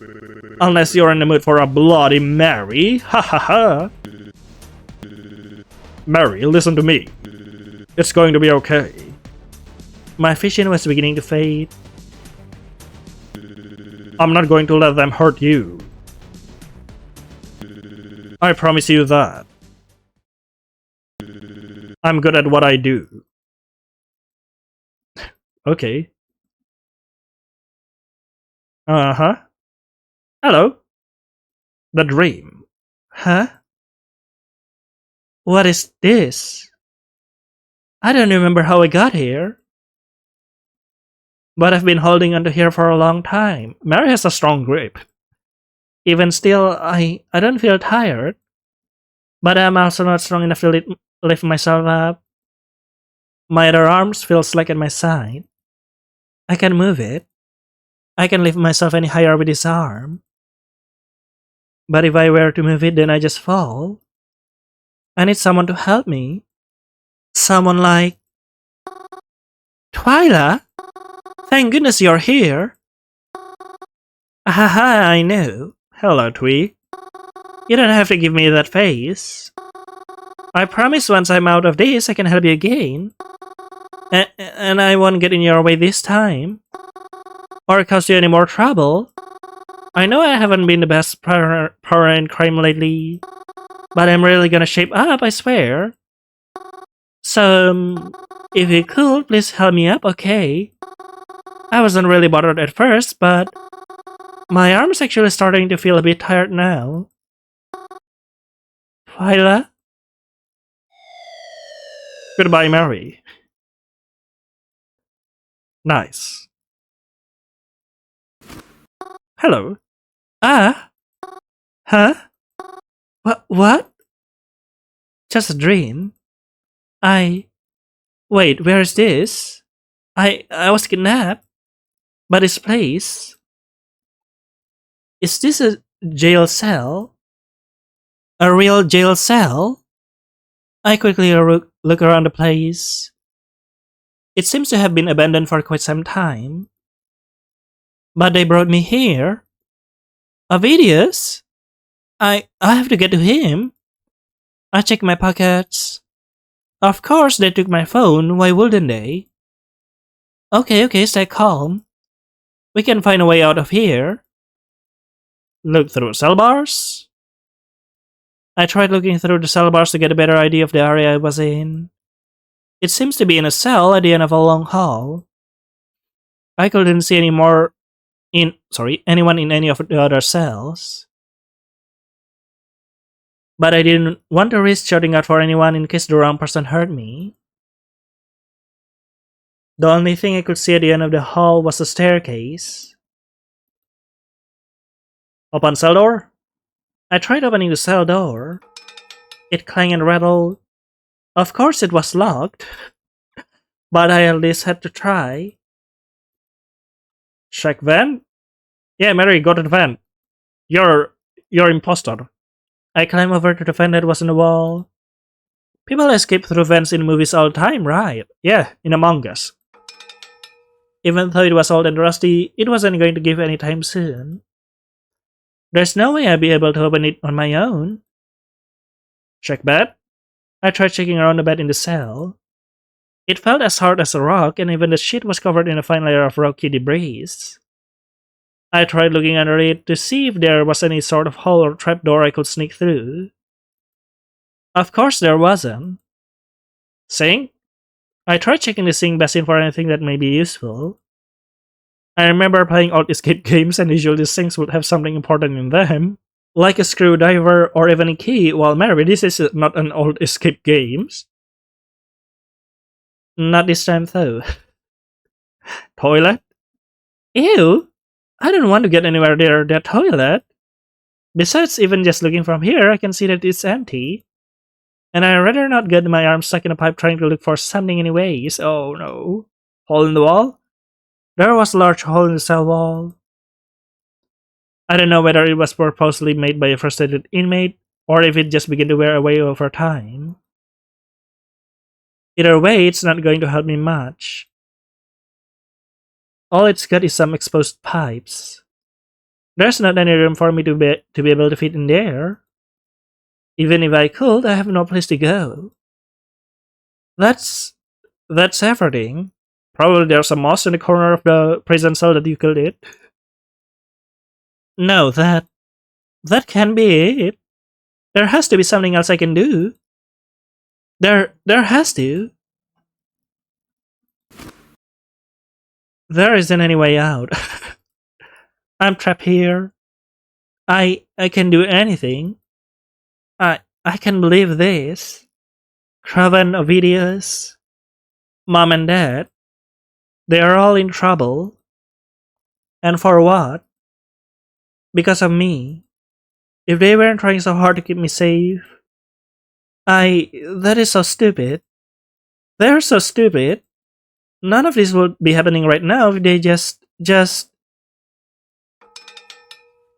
Unless you're in the mood for a Bloody Mary. Ha ha ha. Mary, listen to me. It's going to be okay. My vision was beginning to fade. I'm not going to let them hurt you. I promise you that. I'm good at what I do. Okay. Uh-huh. Hello. The dream. Huh? What is this? I don't remember how I got here. But I've been holding onto here for a long time. Mary has a strong grip. Even still, I don't feel tired. But I'm also not strong enough to lift myself up. My other arm feels slack at my side. I can move it. I can lift myself any higher with this arm. But if I were to move it, then I just fall. I need someone to help me. Someone like Twyla? Thank goodness you're here. Haha, I know. Hello, Twee. You don't have to give me that face. I promise once I'm out of this, I can help you again. And I won't get in your way this time. Or cause you any more trouble. I know I haven't been the best partner in crime lately. But I'm really gonna shape up, I swear. So, if you could, please help me up, okay? I wasn't really bothered at first, but my arm's actually starting to feel a bit tired now. Twyla? Goodbye, Mary. Nice. Hello. Ah? Huh? What? Just a dream? Wait, where is this? I was kidnapped. But this place? Is this a jail cell? A real jail cell? I quickly look around the place. It seems to have been abandoned for quite some time. But they brought me here. Ovidius? I have to get to him. I check my pockets. Of course they took my phone, why wouldn't they? Okay, stay calm. We can find a way out of here. Look through cell bars? I tried looking through the cell bars to get a better idea of the area I was in. It seems to be in a cell at the end of a long hall. I couldn't see anyone in any of the other cells. But I didn't want to risk shouting out for anyone in case the wrong person heard me. The only thing I could see at the end of the hall was a staircase. Open cell door? I tried opening the cell door. It clanged and rattled. Of course it was locked. But I at least had to try. Check vent? Yeah, Mary, go to the vent. You're imposter. I climbed over to the vent that was in the wall. People escape through vents in movies all the time, right? Yeah, in Among Us. Even though it was old and rusty, it wasn't going to give any time soon. There's no way I'd be able to open it on my own. Check bed? I tried checking around the bed in the cell. It felt as hard as a rock, and even the sheet was covered in a fine layer of rocky debris. I tried looking under it to see if there was any sort of hole or trapdoor I could sneak through. Of course there wasn't. Sink? I tried checking the sink basin for anything that may be useful. I remember playing old escape games and usually the sinks would have something important in them, like a screwdriver or even a key. Well, Mary, this is not an old escape games. Not this time though. Toilet? Ew! I don't want to get anywhere near that toilet. Besides, even just looking from here, I can see that it's empty. And I'd rather not get my arm stuck in a pipe trying to look for something anyways. Oh no. Hole in the wall? There was a large hole in the cell wall. I don't know whether it was purposely made by a frustrated inmate, or if it just began to wear away over time. Either way, it's not going to help me much. All it's got is some exposed pipes. There's not any room for me to be able to fit in there. Even if I could, I have no place to go. That's everything. Probably there's a mouse in the corner of the prison cell that you killed it. No, that can't be it. There has to be something else I can do. There has to. There isn't any way out. I'm trapped here. I can do anything. I can believe this. Crowven, Ovidius, Mom and Dad, they are all in trouble. And for what? Because of me. If they weren't trying so hard to keep me safe. That is so stupid. They're so stupid. None of this would be happening right now if they just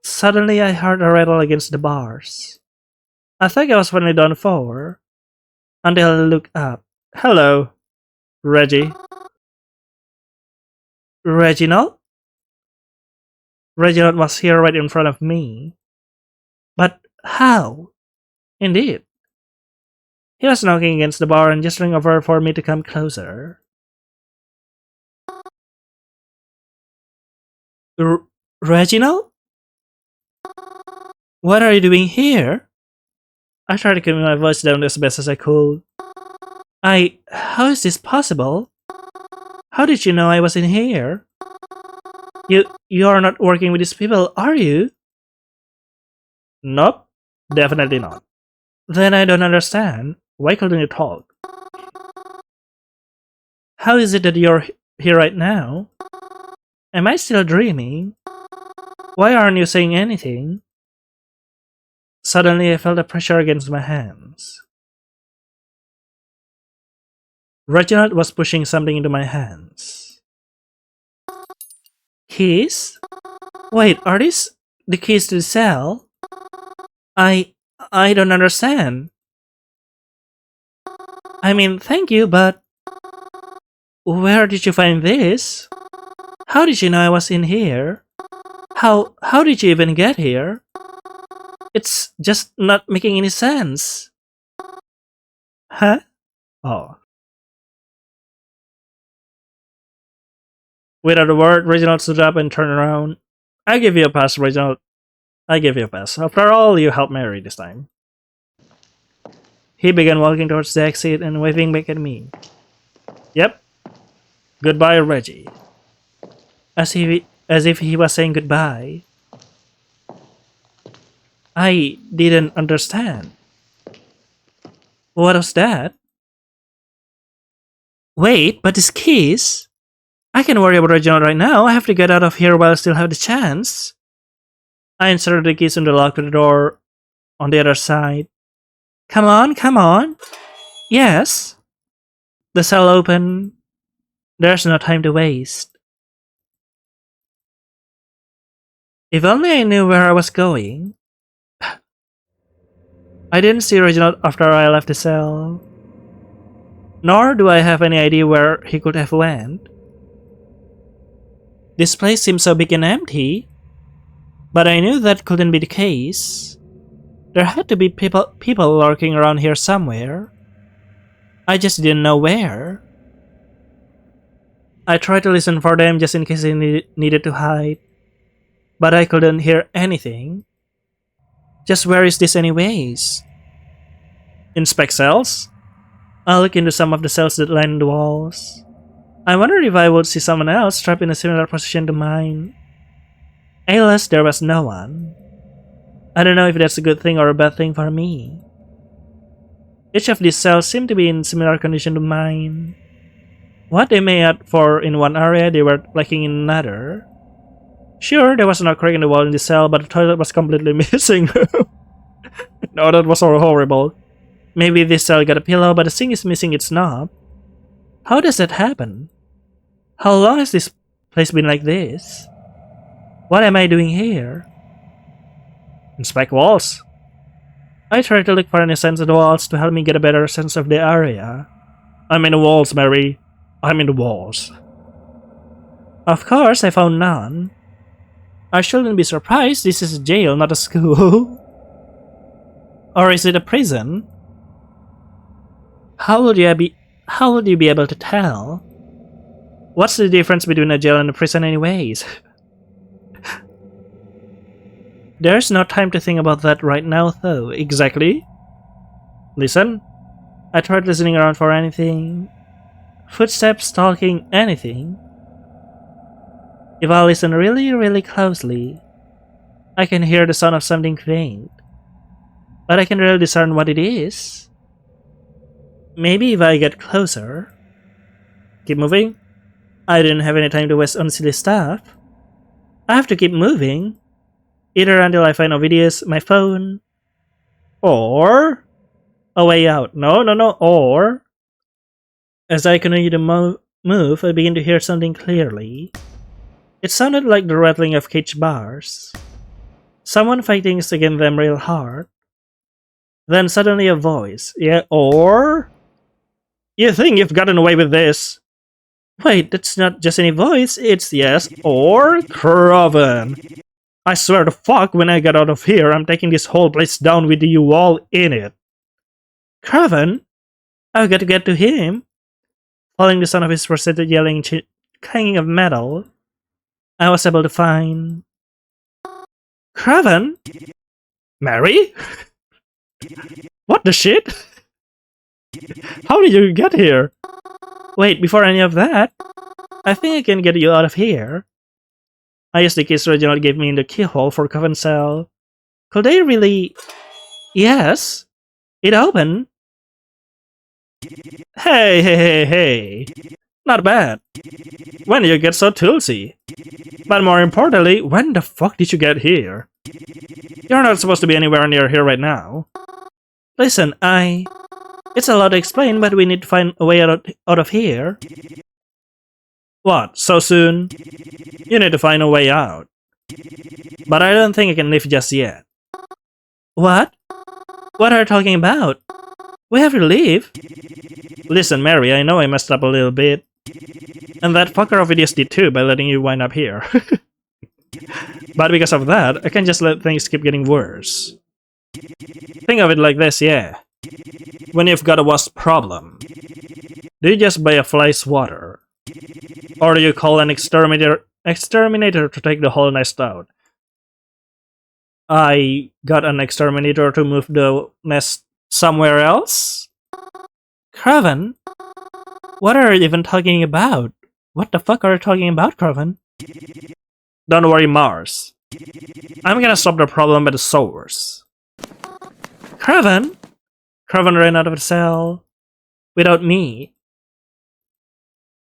Suddenly, I heard a rattle against the bars. I think I was finally done for, until I looked up. Hello, Reggie. Reginald? Reginald was here right in front of me. But how? Indeed. He was knocking against the bar and gesturing over for me to come closer. Reginald? What are you doing here? I tried to keep my voice down as best as I could. How is this possible? How did you know I was in here? You are not working with these people, are you? Nope, definitely not. Then I don't understand. Why couldn't you talk? How is it that you're here right now? Am I still dreaming? Why aren't you saying anything? Suddenly I felt a pressure against my hands. Reginald was pushing something into my hands. Keys? Wait, are these the keys to the cell? I don't understand. I mean, thank you, but where did you find this? How did you know I was in here? How did you even get here? It's just not making any sense. Huh? Oh. Without a word, Reginald stood up and turned around. I give you a pass, Reginald. I give you a pass. After all, you helped Mary this time. He began walking towards the exit and waving back at me. Yep. Goodbye, Reggie. As if he was saying goodbye. I didn't understand. What was that? Wait, but these keys? I can worry about Reginald right now. I have to get out of here while I still have the chance. I inserted the keys in the lock to the door on the other side. Come on, come on. Yes. The cell opened. There's no time to waste. If only I knew where I was going. I didn't see Reginald after I left the cell. Nor do I have any idea where he could have went. This place seemed so big and empty, but I knew that couldn't be the case. There had to be people lurking around here somewhere. I just didn't know where. I tried to listen for them just in case they needed to hide, but I couldn't hear anything. Just where is this anyways? Inspect cells? I'll look into some of the cells that line the walls. I wondered if I would see someone else trapped in a similar position to mine. Alas, there was no one. I don't know if that's a good thing or a bad thing for me. Each of these cells seemed to be in similar condition to mine. What they may add for in one area, they were lacking in another. Sure, there was no crack in the wall in the cell, but the toilet was completely missing. No, that was so horrible. Maybe this cell got a pillow, but the sink is missing its knob. How does that happen? How long has this place been like this? What am I doing here? Inspect walls. I tried to look for any signs of the walls to help me get a better sense of the area. I'm in the walls, Mary. I'm in the walls. Of course, I found none. I shouldn't be surprised. This is a jail, not a school. Or is it a prison? How would you be able to tell? What's the difference between a jail and a prison anyways? There's no time to think about that right now though. Exactly. Listen. I tried listening around for anything. Footsteps, talking, anything. If I listen really, really closely, I can hear the sound of something faint. But I can really discern what it is. Maybe if I get closer. Keep moving. I didn't have any time to waste on silly stuff. I have to keep moving. Either until I find Ovidius, my phone, or a way out. No, or. As I continue to move, I begin to hear something clearly. It sounded like the rattling of cage bars. Someone fighting against them real hard. Then suddenly a voice. Yeah, or? You think you've gotten away with this? Wait, that's not just any voice, it's yes, or Crowven. I swear to fuck, when I get out of here, I'm taking this whole place down with you all in it. Crowven? I've got to get to him. Following the sound of his frustrated yelling, clanging of metal, I was able to find... Crowven? Mary? What the shit? How did you get here? Wait, before any of that, I think I can get you out of here. I used the keys Reginald gave me in the keyhole for Crowven's cell. Could they really... Yes. It opened. Hey. Not bad. When did you get so toolsy? But more importantly, when the fuck did you get here? You're not supposed to be anywhere near here right now. Listen, It's a lot to explain, but we need to find a way out of here. What, so soon? You need to find a way out. But I don't think I can leave just yet. What? What are you talking about? We have to leave. Listen, Mary, I know I messed up a little bit. And that fucker of idiots did too by letting you wind up here. But because of that, I can't just let things keep getting worse. Think of it like this, yeah. When you've got a wasp problem, do you just buy a fly swatter? Or do you call an exterminator to take the whole nest out? I got an exterminator to move the nest somewhere else? Crowven? What are you even talking about? What the fuck are you talking about, Crowven? Don't worry, Mars. I'm gonna stop the problem at the source. Crowven? Crowven ran out of the cell. Without me.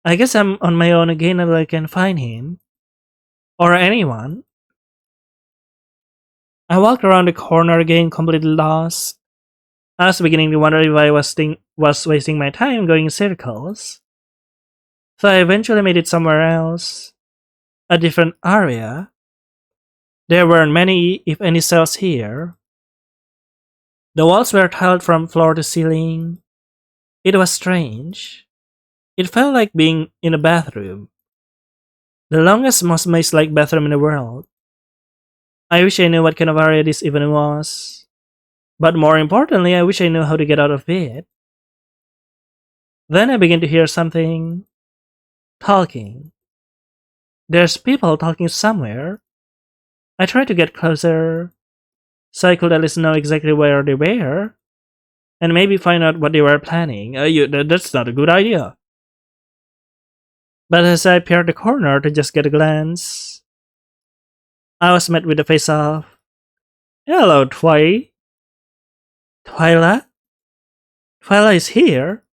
I guess I'm on my own again until I can find him. Or anyone. I walked around the corner again, completely lost. I was beginning to wonder if I was wasting my time going in circles. So I eventually made it somewhere else. A different area. There weren't many, if any, cells here. The walls were tiled from floor to ceiling. It was strange. It felt like being in a bathroom. The longest, most maze-like bathroom in the world. I wish I knew what kind of area this even was. But more importantly, I wish I knew how to get out of it. Then I began to hear something. Talking. There's people talking somewhere. I tried to get closer, so I could at least know exactly where they were, and maybe find out what they were planning. That's not a good idea. But as I peered the corner to just get a glance, I was met with a face of, "Hello, Twyla." Twyla is here.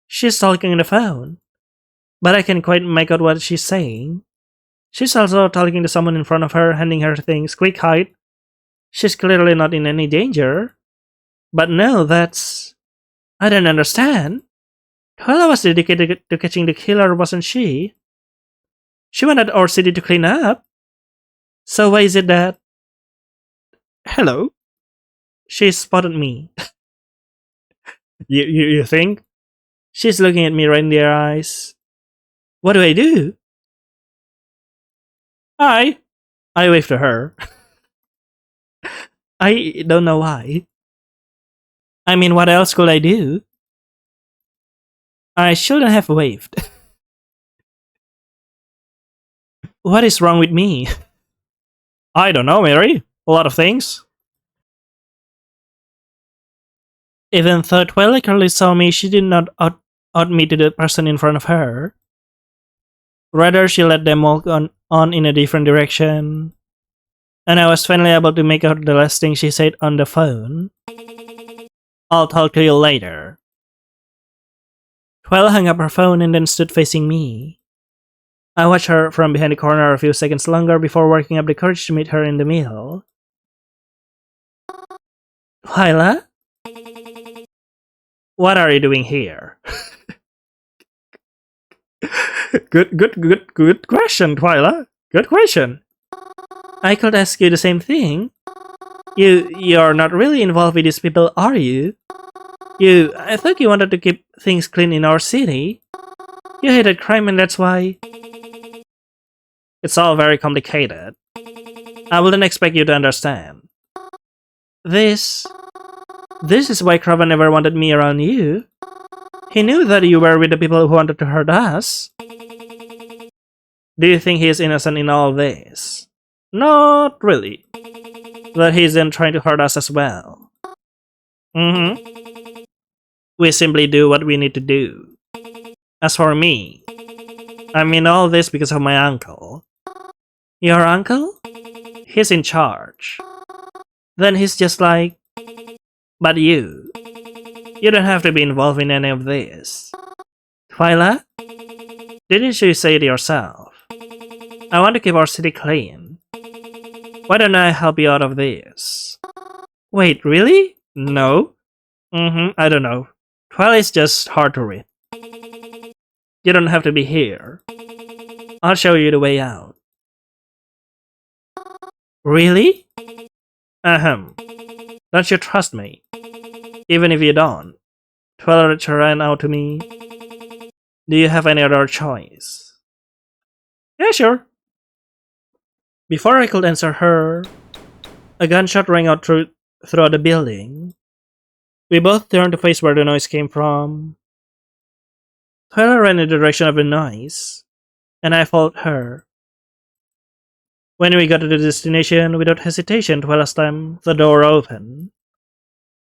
She's talking on the phone, but I can't quite make out what she's saying. She's also talking to someone in front of her, handing her things. Quick, hide. She's clearly not in any danger. But no, that's... I don't understand. Twyla was dedicated to catching the killer, wasn't she? She wanted our city to clean up. So why is it that... Hello? She spotted me. You think? She's looking at me right in the eyes. What do I do? Hi. I waved to her. I don't know why. I mean, what else could I do? I shouldn't have waved. What is wrong with me? I don't know, Mary. A lot of things. Even though Twyla clearly saw me, she did not out me to the person in front of her. Rather, she let them walk on in a different direction. And I was finally able to make out the last thing she said on the phone. I'll talk to you later. Twyla hung up her phone and then stood facing me. I watched her from behind the corner a few seconds longer before working up the courage to meet her in the middle. Twyla? What are you doing here? Good question, Twyla. Good question. I could ask you the same thing. You're not really involved with these people, are you? I thought you wanted to keep things clean in our city. You hated crime and that's why. It's all very complicated. I wouldn't expect you to understand. This is why Crowven never wanted me around you. He knew that you were with the people who wanted to hurt us. Do you think he is innocent in all this? Not really. That he isn't trying to hurt us as well. We simply do what we need to do. As for me, I'm in all this because of my uncle. Your uncle? He's in charge. Then he's just like... But you don't have to be involved in any of this. Twyla? Didn't you say it yourself? I want to keep our city clean. Why don't I help you out of this? Wait, really? No. I don't know. Twyla is just hard to read. You don't have to be here. I'll show you the way out. Really? Don't you trust me? Even if you don't, Twyla ran out to me. Do you have any other choice? Yeah, sure. Before I could answer her, a gunshot rang out throughout the building. We both turned to face where the noise came from. Twyla ran in the direction of the noise, and I followed her. When we got to the destination, without hesitation, Twyla slammed the door open,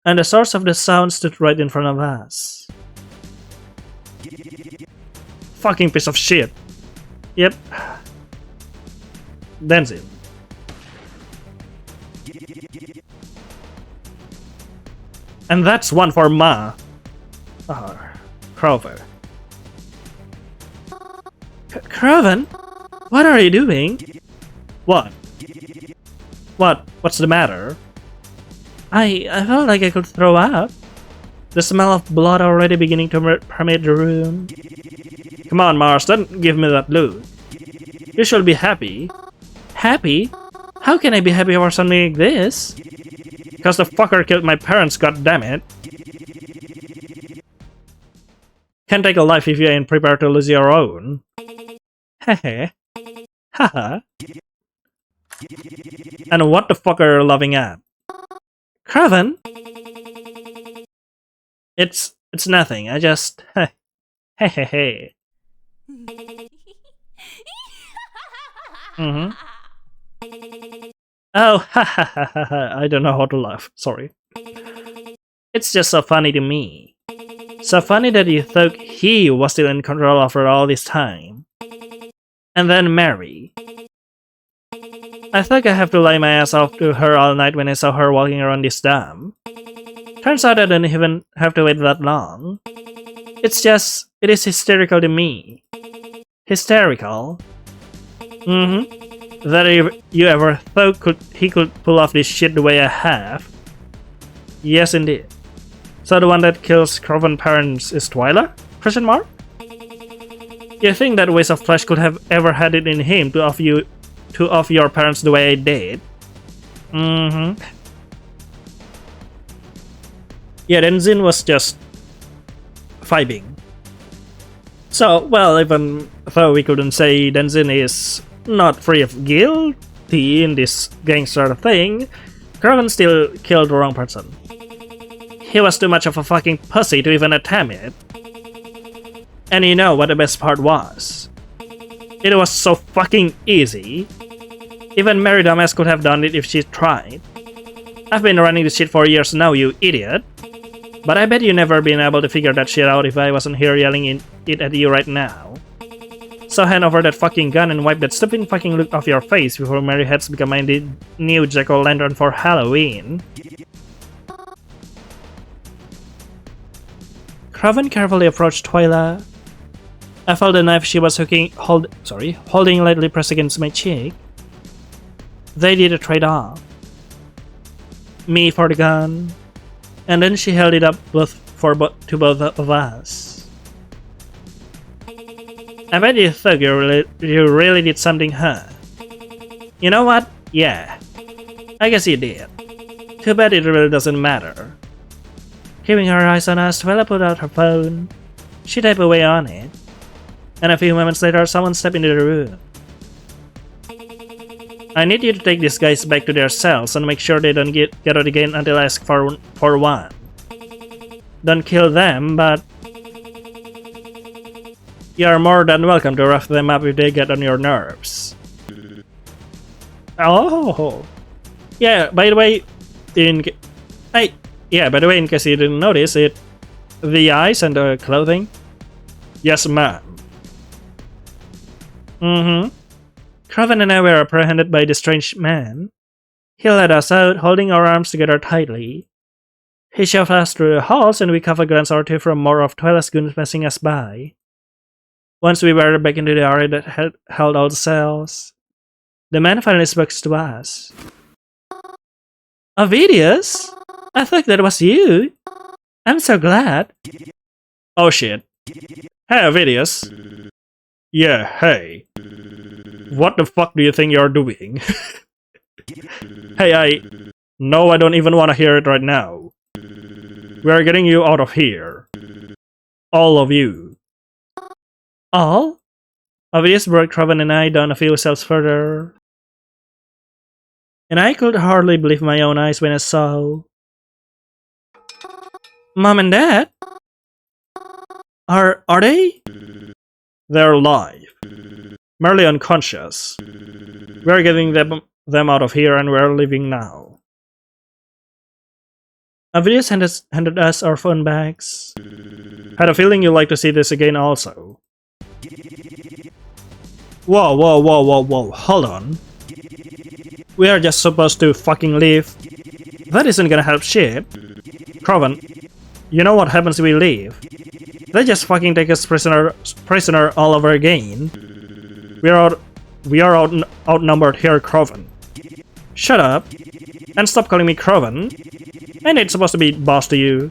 and the source of the sound stood right in front of us. Fucking piece of shit. Yep. Dancing. And that's one for Ma. Crowven. Crowven? What are you doing? What? What's the matter? I felt like I could throw up. The smell of blood already beginning to permeate the room. Come on, Mars, don't give me that look. You should be happy. Happy? How can I be happy over something like this? Because the fucker killed my parents, goddammit. Can't take a life if you ain't prepared to lose your own. Hehe. Haha. And what the fuck are you laughing at? Crowven? It's nothing, I just... Hehehe. Oh, ha ha ha ha ha, I don't know how to laugh, sorry. It's just so funny to me. So funny that you thought he was still in control after all this time. And then Mary. I think I have to lie my ass off to her all night when I saw her walking around this dam. Turns out I don't even have to wait that long. It is hysterical to me. Hysterical? That if you ever thought he could pull off this shit the way I have? Yes, indeed. So the one that kills Crowven parents is Twyla? Question mark? You think that waste of flesh could have ever had it in him to off your parents the way I did? Yeah, Denzin was just vibing. So, well, even though we couldn't say Denzin is not free of guilty in this gangster thing, Crowven still killed the wrong person. He was too much of a fucking pussy to even attempt it. And you know what the best part was? It was so fucking easy. Even Mary Dumbass could have done it if she tried. I've been running this shit for years now, you idiot. But I bet you never been able to figure that shit out if I wasn't here yelling it at you right now. So hand over that fucking gun and wipe that stupid fucking look off your face before Mary Heads become my new jack-o'-lantern for Halloween. Crowven carefully approached Twyla. I felt the knife she was holding lightly pressed against my cheek. They did a trade-off. Me for the gun, and then she held it up to both of us. I bet you thought you really did something, huh? You know what? Yeah, I guess you did. Too bad it really doesn't matter. Keeping her eyes on us, Twyla pulled out her phone. She typed away on it. And a few moments later, someone stepped into the room. I need you to take these guys back to their cells and make sure they don't get out again until I ask for one. Don't kill them, but you are more than welcome to rough them up if they get on your nerves. Oh, yeah. By the way, in case you didn't notice it, the eyes and the clothing. Yes, ma'am. Crowven and I were apprehended by the strange man. He led us out, holding our arms together tightly. He shoved us through the halls, and we caught a glance or two from more of Twyla's goons passing us by. Once we were back into the area that held all the cells, the man finally spoke to us. Ovidius? I thought that was you. I'm so glad. Oh shit. Hey, Ovidius. Yeah, hey. What the fuck do you think you're doing? Hey, No, I don't even want to hear it right now. We're getting you out of here. All of you. All? Ovidius brought Crowven and I down a few cells further. And I could hardly believe my own eyes when I saw... Mom and Dad? Are they? They're alive. Merely unconscious. We're getting them out of here and we're leaving now. Ovidius handed us our phone bags. Had a feeling you'd like to see this again also. Whoa, hold on. We are just supposed to fucking leave. That isn't gonna help shit. Crowven, you know what happens if we leave? They just fucking take us prisoner all over again. We are outnumbered here, Crowven. Shut up. And stop calling me Crowven. I ain't supposed to be boss to you.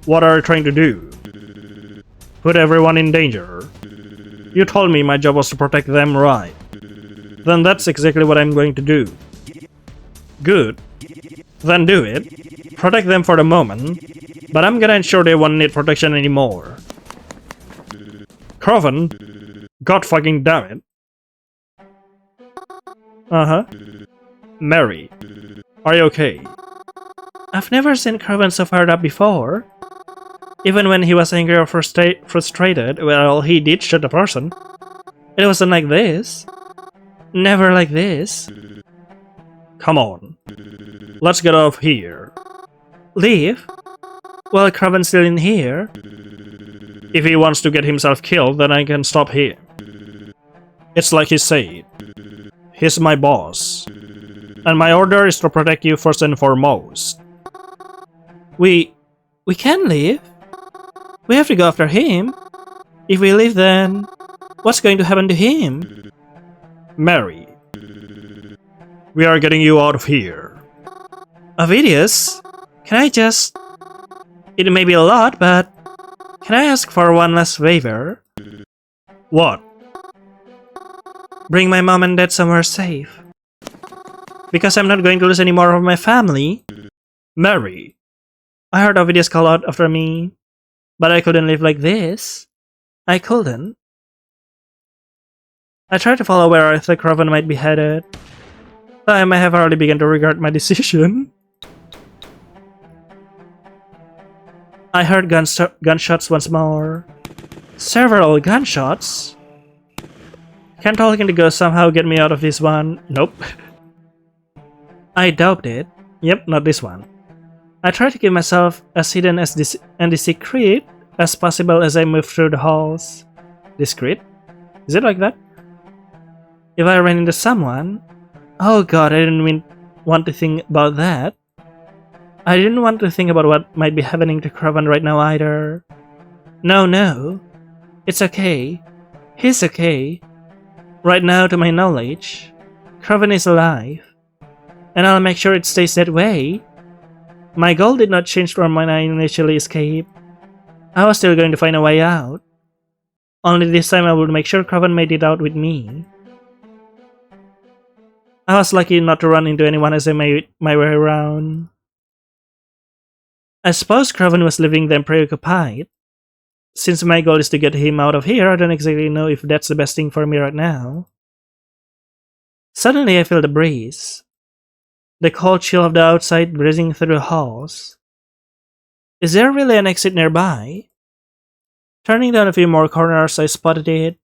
What are you trying to do? Put everyone in danger. You told me my job was to protect them, right? Then that's exactly what I'm going to do. Good. Then do it. Protect them for the moment. But I'm gonna ensure they won't need protection anymore. Crowven? God fucking damn it. Uh-huh. Mary. Are you okay? I've never seen Crowven so fired up before. Even when he was angry or frustrated, well, he did shoot a person. It wasn't like this. Never like this. Come on. Let's get out of here. Leave? Well, Crowven's still in here. If he wants to get himself killed, then I can stop him. It's like he said. He's my boss. And my order is to protect you first and foremost. We can leave. We have to go after him. If we leave, then what's going to happen to him? Mary, we are getting you out of here. Ovidius, can I just... It may be a lot, but can I ask for one last favor? What? Bring my mom and dad somewhere safe. Because I'm not going to lose any more of my family. Mary, I heard Ovidius call out after me, but I couldn't live like this. I couldn't. I tried to follow where I thought Crowven might be headed, but I might have already begun to regret my decision. I heard gunshots once more. Several gunshots? Can't talking to ghost somehow get me out of this one? Nope. I doubt it. Yep, not this one. I try to keep myself as hidden as and discreet as possible as I move through the halls. Discreet? Is it like that? If I ran into someone... Oh god, I didn't want to think about that. I didn't want to think about what might be happening to Crowven right now either. No. It's okay. He's okay. Right now, to my knowledge, Crowven is alive. And I'll make sure it stays that way. My goal did not change from when I initially escaped. I was still going to find a way out. Only this time I would make sure Crowven made it out with me. I was lucky not to run into anyone as I made my way around. I suppose Crowven was leaving them preoccupied. Since my goal is to get him out of here, I don't exactly know if that's the best thing for me right now. Suddenly I feel the breeze. The cold chill of the outside breezing through the halls. Is there really an exit nearby? Turning down a few more corners, I spotted it.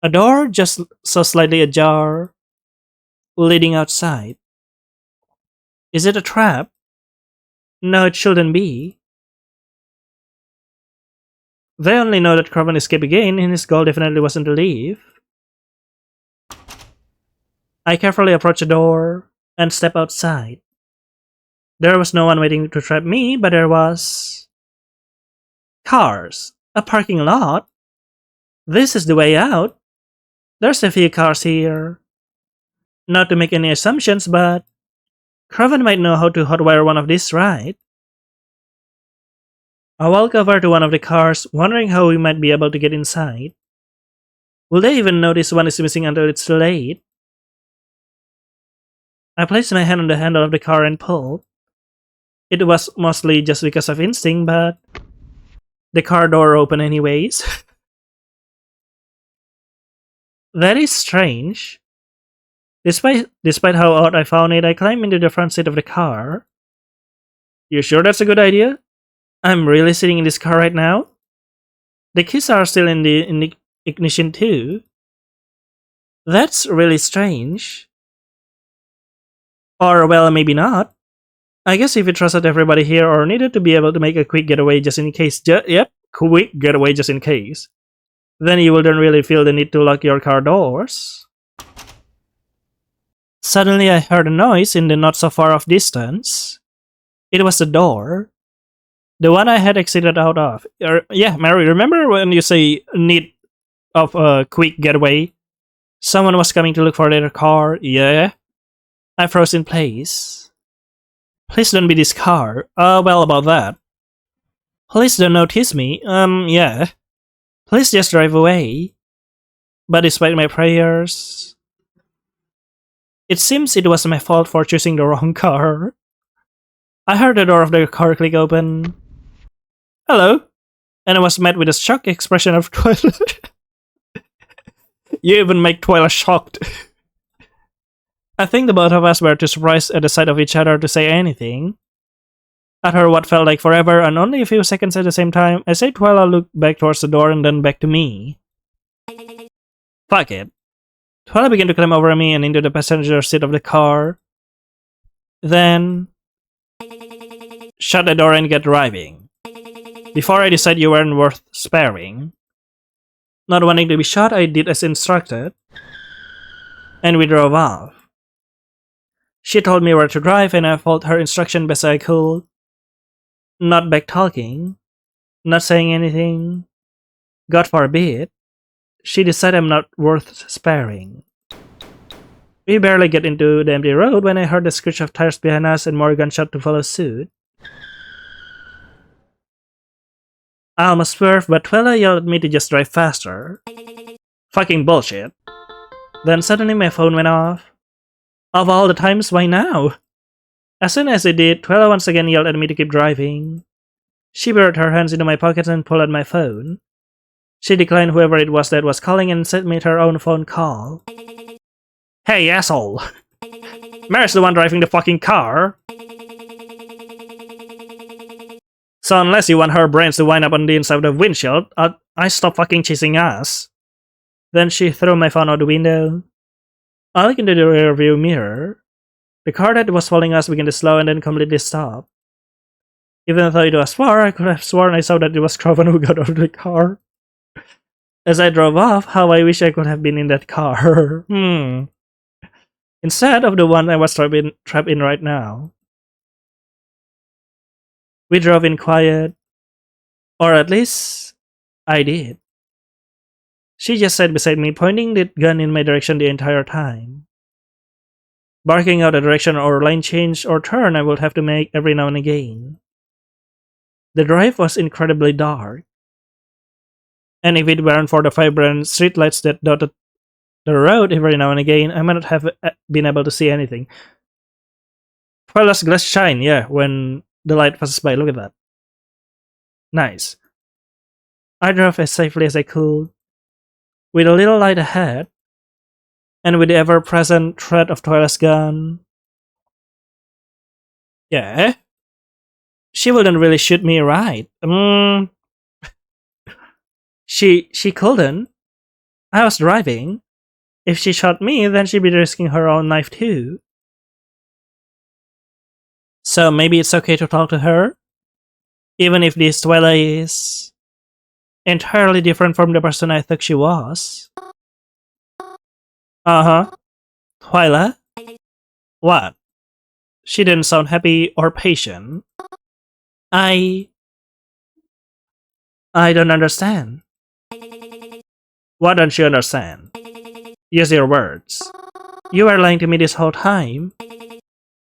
A door just so slightly ajar, leading outside. Is it a trap? No, it shouldn't be. They only know that Crowven escaped again, and his goal definitely wasn't to leave. I carefully approach the door and step outside. There was no one waiting to trap me, but there was cars. A parking lot. This is the way out. There's a few cars here. Not to make any assumptions, but Crowven might know how to hotwire one of these, right? I walk over to one of the cars, wondering how we might be able to get inside. Will they even notice one is missing until it's too late? I place my hand on the handle of the car and pulled. It was mostly just because of instinct, but the car door opened anyways. That is strange. Despite how odd I found it, I climb into the front seat of the car. You sure that's a good idea? I'm really sitting in this car right now? The keys are still in the ignition too. That's really strange. Or, well, maybe not. I guess if you trusted everybody here or needed to be able to make a quick getaway just in case, yep, quick getaway just in case, then you wouldn't really feel the need to lock your car doors. Suddenly I heard a noise in the not so far off distance. It was the door. The one I had exited out of. Yeah, Mary, remember when you say need of a quick getaway? Someone was coming to look for their car, yeah? I froze in place. Please don't be this car. Well, about that. Please don't notice me. Yeah. Please just drive away. But despite my prayers, it seems it was my fault for choosing the wrong car. I heard the door of the car click open. Hello. And I was met with a shocked expression of Twyla. You even make Twyla shocked. I think the both of us were too surprised at the sight of each other to say anything. After what felt like forever and only a few seconds at the same time, I saw Twyla look back towards the door and then back to me. Fuck it. Twyla began to climb over me and into the passenger seat of the car. Then shut the door and get driving. Before I decide you weren't worth sparing. Not wanting to be shot, I did as instructed. And we drove off. She told me where to drive and I followed her instruction best I could. Not back talking. Not saying anything. God forbid. She decided I'm not worth sparing. We barely get into the empty road when I heard the screech of tires behind us and more gunshots to follow suit. I almost swerved, but Twyla yelled at me to just drive faster. Fucking bullshit. Then suddenly my phone went off. Of all the times, why now? As soon as it did, Twyla once again yelled at me to keep driving. She buried her hands into my pockets and pulled at my phone. She declined whoever it was that was calling and sent me her own phone call. Hey, asshole! Mary's the one driving the fucking car! So unless you want her brains to wind up on the inside of the windshield, I stop fucking chasing ass. Then she threw my phone out the window. I looked into the rearview mirror. The car that was following us began to slow and then completely stop. Even though it was far, I could have sworn I saw that it was Crowven who got out of the car. As I drove off, how I wish I could have been in that car. Instead of the one I was trapped in right now. We drove in quiet. Or at least, I did. She just sat beside me, pointing the gun in my direction the entire time. Barking out a direction or lane change or turn I would have to make every now and again. The drive was incredibly dark. And if it weren't for the vibrant streetlights that dotted the road every now and again, I might not have been able to see anything. Twyla's glass shine, yeah, when the light passes by. Look at that. Nice. I drove as safely as I could, with a little light ahead, and with the ever-present threat of Twyla's gun. Yeah? She wouldn't really shoot me, right? She couldn't. I was driving. If she shot me, then she'd be risking her own life too. So maybe it's okay to talk to her? Even if this Twyla is entirely different from the person I thought she was. Uh-huh. Twyla? What? She didn't sound happy or patient. I don't understand. Why don't you understand? Use your words. You were lying to me this whole time.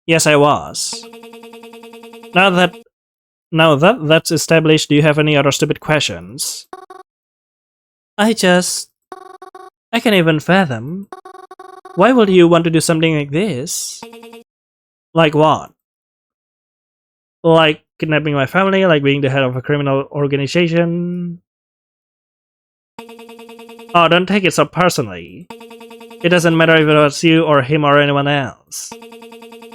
Yes, I was. Now that that's established, do you have any other stupid questions? I can't even fathom. Why would you want to do something like this? Like what? Like kidnapping my family, like being the head of a criminal organization? Oh, don't take it so personally. It doesn't matter if it was you or him or anyone else.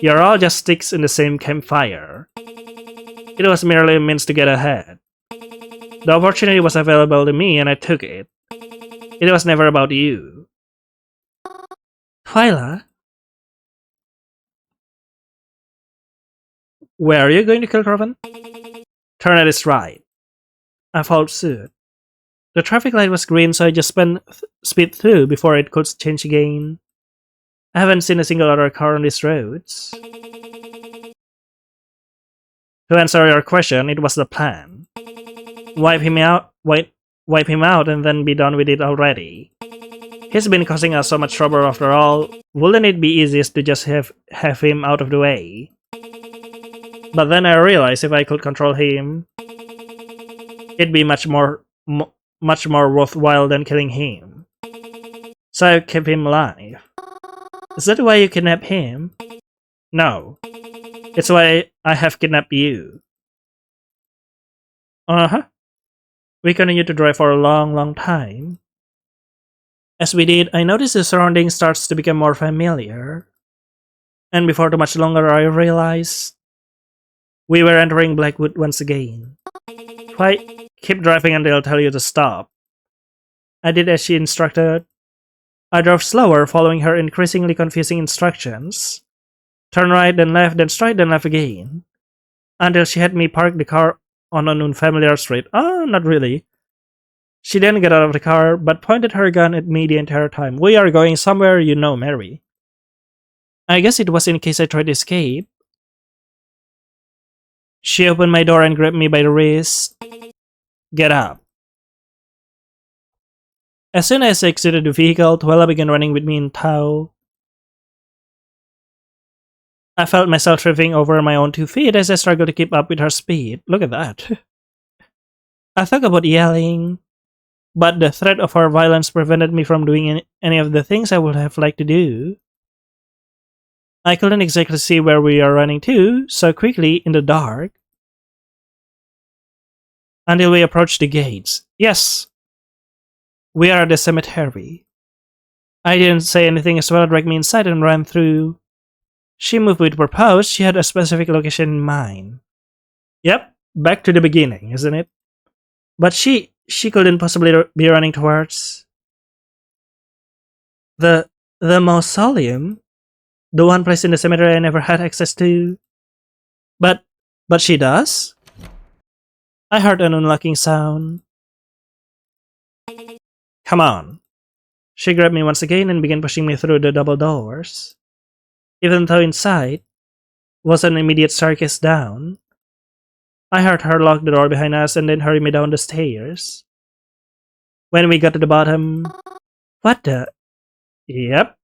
You're all just sticks in the same campfire. It was merely a means to get ahead. The opportunity was available to me and I took it. It was never about you. Twyla? Where are you going to kill Crowven? Turn at its right. I followed suit. The traffic light was green, so I just speed through before it could change again. I haven't seen a single other car on these roads. To answer your question, it was the plan. Wipe him out, and then be done with it already. He's been causing us so much trouble after all. Wouldn't it be easiest to just have him out of the way? But then I realized if I could control him, it'd be much more worthwhile than killing him. So I kept him alive. Is that why you kidnapped him? No. It's why I have kidnapped you. Uh-huh. We continued to drive for a long time. As we did, I noticed the surroundings starts to become more familiar. And before too much longer, I realized we were entering Blackwood once again. Keep driving and they'll tell you to stop. I did as she instructed. I drove slower, following her increasingly confusing instructions. Turn right, then left, then straight, then left again. Until she had me park the car on an unfamiliar street. Not really. She then got out of the car, but pointed her gun at me the entire time. We are going somewhere you know, Mary. I guess it was in case I tried to escape. She opened my door and grabbed me by the wrist. Get up. As soon as I exited the vehicle, Twyla began running with me in tow. I felt myself tripping over my own 2 feet as I struggled to keep up with her speed. Look at that. I thought about yelling, but the threat of her violence prevented me from doing any of the things I would have liked to do. I couldn't exactly see where we are running to so quickly in the dark. Until we approached the gates. Yes, we are at the cemetery. I didn't say anything as Twyla dragged me inside and ran through. She moved with purpose. She had a specific location in mind. Yep, back to the beginning, isn't it? But she couldn't possibly be running towards the mausoleum, the one place in the cemetery I never had access to. But she does? I heard an unlocking sound. Come on. She grabbed me once again and began pushing me through the double doors. Even though inside was an immediate staircase down, I heard her lock the door behind us and then hurry me down the stairs. When we got to the bottom... What the... Yep.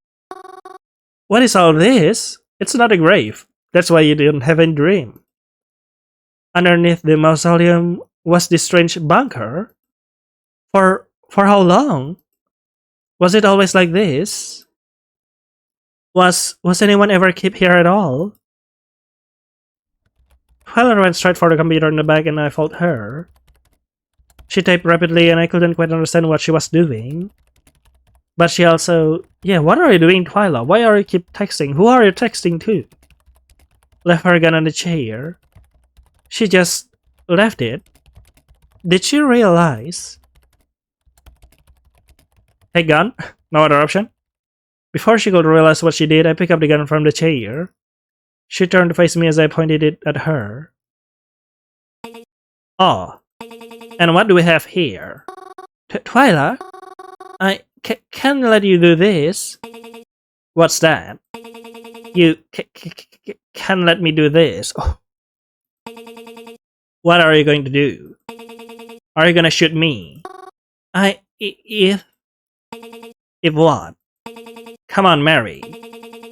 What is all this? It's not a grave. That's why you didn't have any dream. Underneath the mausoleum was this strange bunker. For how long? Was it always like this? Was anyone ever kept here at all? Twyla went straight for the computer in the back and I followed her. She typed rapidly and I couldn't quite understand what she was doing. But she also... Yeah, what are you doing, Twyla? Why are you keep texting? Who are you texting to? Left her gun on the chair. She just left it. Did she realize? Hey, gun. No other option. Before she could realize what she did, I picked up the gun from the chair. She turned to face me as I pointed it at her. Oh. And what do we have here? Twyla? I can't let you do this. What's that? You can't let me do this. Oh. What are you going to do? Are you gonna shoot me? If what? Come on, Mary.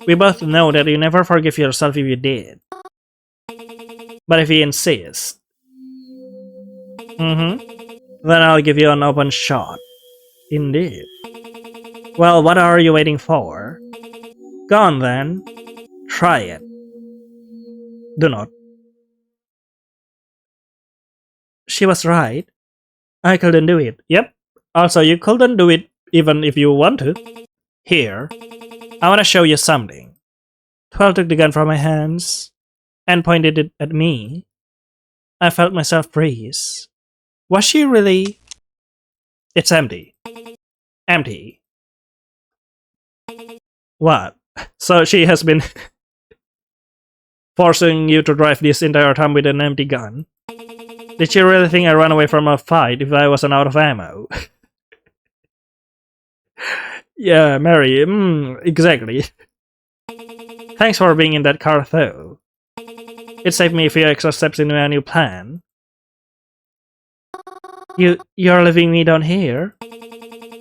We both know that you never forgive yourself if you did. But if you insist... then I'll give you an open shot. Indeed. Well, what are you waiting for? Go on then. Try it. Do not. She was right. I couldn't do it. Yep. Also, you couldn't do it even if you want to. Here. I want to show you something. Twyla took the gun from my hands and pointed it at me. I felt myself freeze. Was she really? It's empty. Empty. What? So she has been forcing you to drive this entire time with an empty gun? Did she really think I ran away from a fight if I wasn't out of ammo? Yeah, Mary, exactly. Thanks for being in that car though. It saved me a few extra steps into a new plan. You're leaving me down here?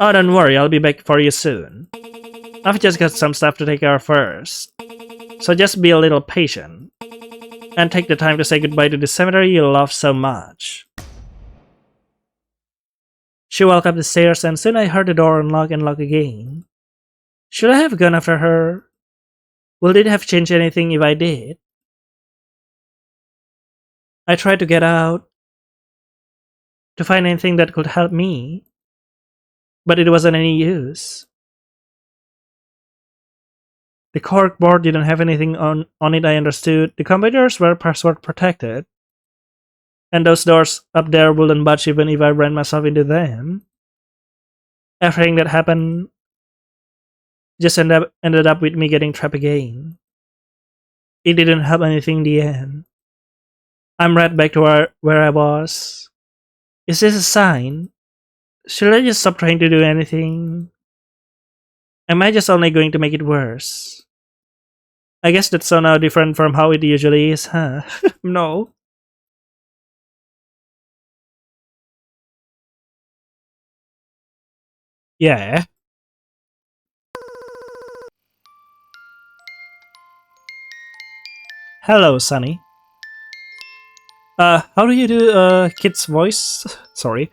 Oh, don't worry, I'll be back for you soon. I've just got some stuff to take care of first. So just be a little patient. And take the time to say goodbye to the cemetery you love so much. She walked up the stairs and soon I heard the door unlock and lock again. Should I have gone after her? Will it have changed anything if I did? I tried to get out, to find anything that could help me, but it wasn't any use. The corkboard didn't have anything on it, I understood. The computers were password protected. And those doors up there wouldn't budge even if I ran myself into them. Everything that happened just ended up with me getting trapped again. It didn't help anything in the end. I'm right back to where I was. Is this a sign? Should I just stop trying to do anything? Am I just only going to make it worse? I guess that's so now different from how it usually is, huh? No. Yeah. Hello, Sunny. How do you do kid's voice? Sorry.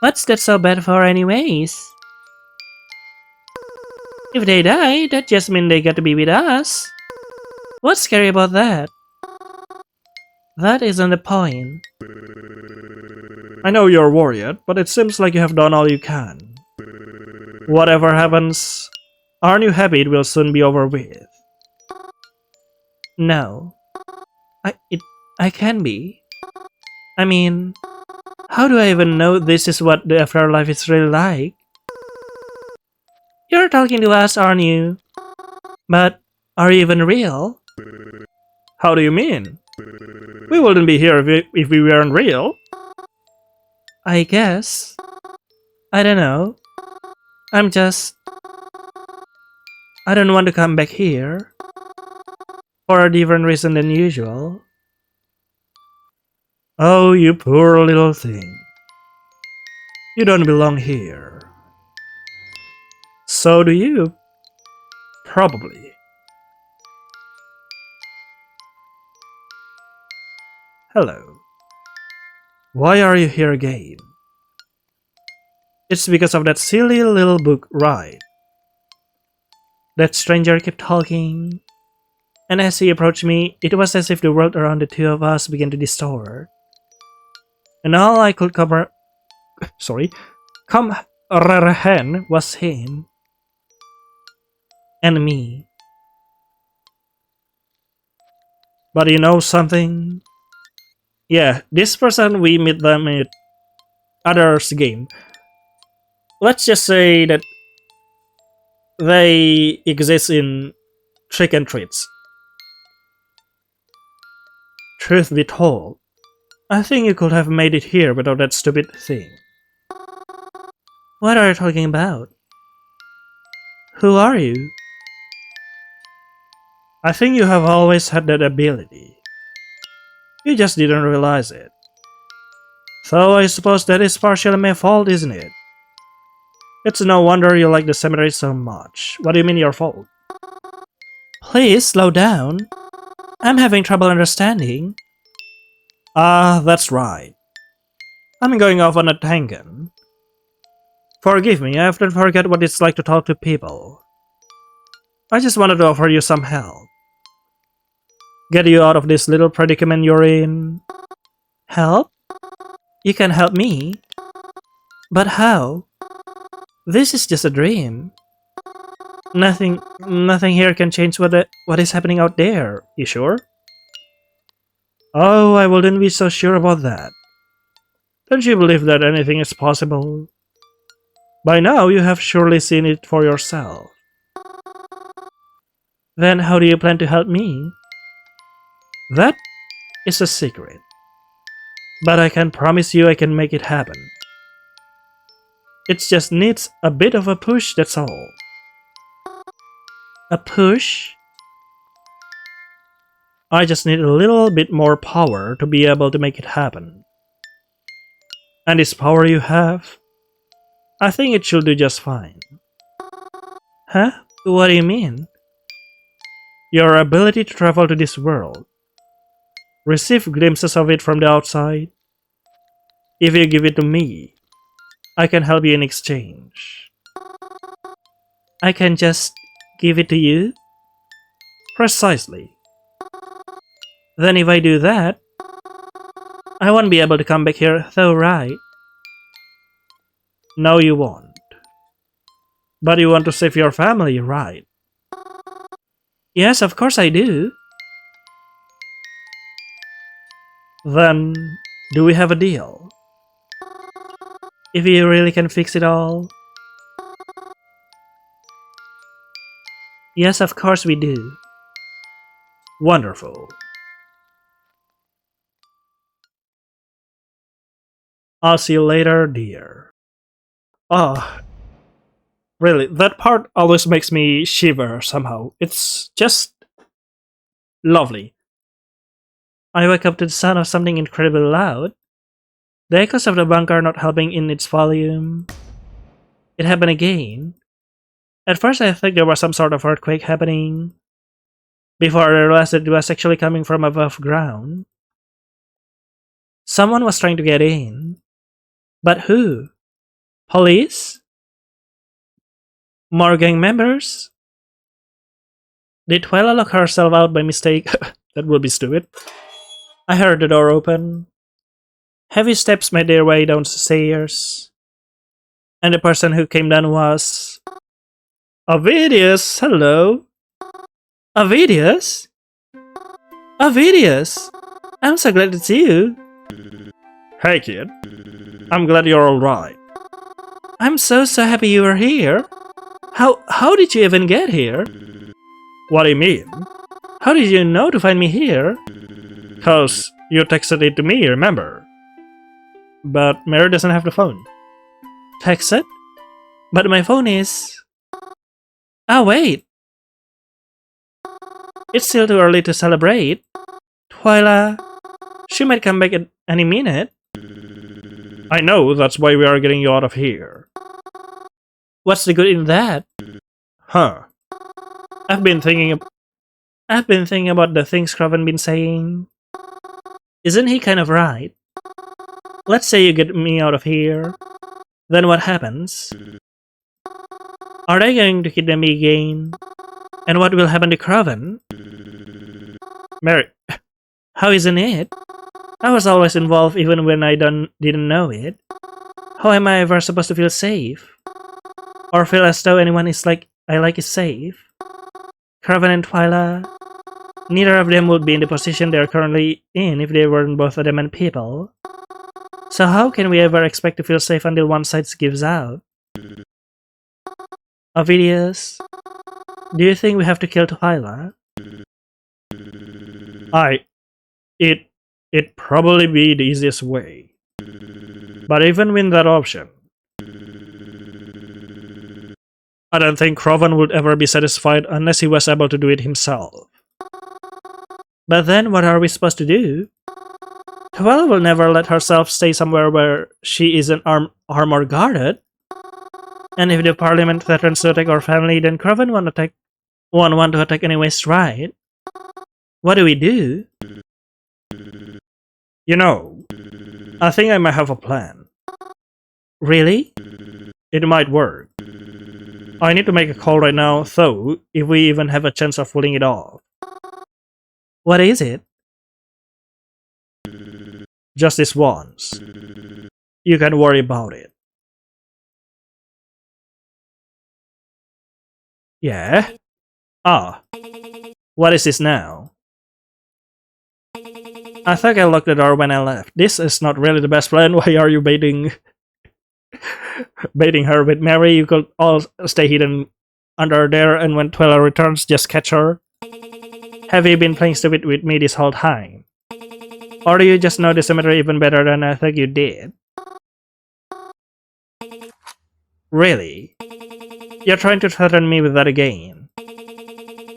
What's that so bad for anyways? If they die, that just means they got to be with us. What's scary about that? That isn't the point. I know you're worried, but it seems like you have done all you can. Whatever happens, aren't you happy it will soon be over with? No. I can be. I mean, how do I even know this is what the afterlife is really like? You're talking to us, aren't you? But are you even real? How do you mean? We wouldn't be here if we weren't real. I guess. I don't know. I don't want to come back here. For a different reason than usual. Oh, you poor little thing. You don't belong here. So do you. Probably. Hello. Why are you here again? It's because of that silly little book, right? That stranger kept talking, and as he approached me, it was as if the world around the two of us began to distort. And all I could comprehend was him and me. But you know something? Yeah, this person we meet them at others game. Let's just say that they exist in trick and treats. Truth be told, I think you could have made it here without that stupid thing. What are you talking about? Who are you? I think you have always had that ability. You just didn't realize it. So I suppose that is partially my fault, isn't it? It's no wonder you like the cemetery so much. What do you mean your fault? Please slow down. I'm having trouble understanding. Ah, that's right. I'm going off on a tangent. Forgive me, I often forget what it's like to talk to people. I just wanted to offer you some help. Get you out of this little predicament you're in. Help? You can help me. But how? This is just a dream. Nothing here can change what is happening out there. You sure? Oh, I wouldn't be so sure about that. Don't you believe that anything is possible? By now, you have surely seen it for yourself. Then how do you plan to help me? That is a secret. But I can promise you I can make it happen. It just needs a bit of a push, that's all. A push? I just need a little bit more power to be able to make it happen. And this power you have, I think it should do just fine. Huh? What do you mean? Your ability to travel to this world. Receive glimpses of it from the outside. If you give it to me, I can help you in exchange. I can just give it to you? Precisely. Then if I do that, I won't be able to come back here though, right? No, you won't. But you want to save your family, right? Yes, of course I do. Then, do we have a deal? If you really can fix it all. Yes, of course we do. Wonderful. I'll see you later, dear. Ah, really, that part always makes me shiver somehow. It's just lovely. I wake up to the sound of something incredibly loud. The echoes of the bunker not helping in its volume. It happened again. At first I thought there was some sort of earthquake happening, before I realized that it was actually coming from above ground. Someone was trying to get in. But who? Police? More gang members? Did Twyla lock herself out by mistake? That would be stupid. I heard the door open. Heavy steps made their way downstairs. And the person who came down was... Ovidius, hello. Ovidius? Ovidius! I'm so glad it's you. Hey kid. I'm glad you're alright. I'm so happy you are here. How did you even get here? What do you mean? How did you know to find me here? 'Cause you texted it to me, remember? But Mary doesn't have the phone. Texted? But my phone is... Ah, wait. It's still too early to celebrate. Twyla, she might come back at any minute. I know, that's why we are getting you out of here. What's the good in that? Huh. I've been thinking about the things Crowven been saying. Isn't he kind of right? Let's say you get me out of here. Then what happens? Are they going to kidnap me again? And what will happen to Crowven? Mary, how isn't it? I was always involved even when I didn't know it. How am I ever supposed to feel safe? Or feel as though anyone is safe? Crowven and Twyla, neither of them would be in the position they are currently in if they weren't both adamant people. So how can we ever expect to feel safe until one side gives out? Ovidius, do you think we have to kill Twyla? It'd probably be the easiest way. But even with that option, I don't think Crowven would ever be satisfied unless he was able to do it himself. But then what are we supposed to do? Twyla will never let herself stay somewhere where she isn't armor guarded. And if the Parliament threatens to attack our family, then Crowven won't want to attack anyways, right? What do we do? You know, I think I might have a plan. Really? It might work. I need to make a call right now, though, if we even have a chance of pulling it off. What is it? Just this once. You can worry about it. Yeah? Ah. What is this now? I thought I locked the door when I left. This is not really the best plan. Why are you baiting her with Mary? You could all stay hidden under there, and when Twyla returns, just catch her. Have you been playing stupid with me this whole time? Or do you just know the cemetery even better than I thought you did? Really? You're trying to threaten me with that again.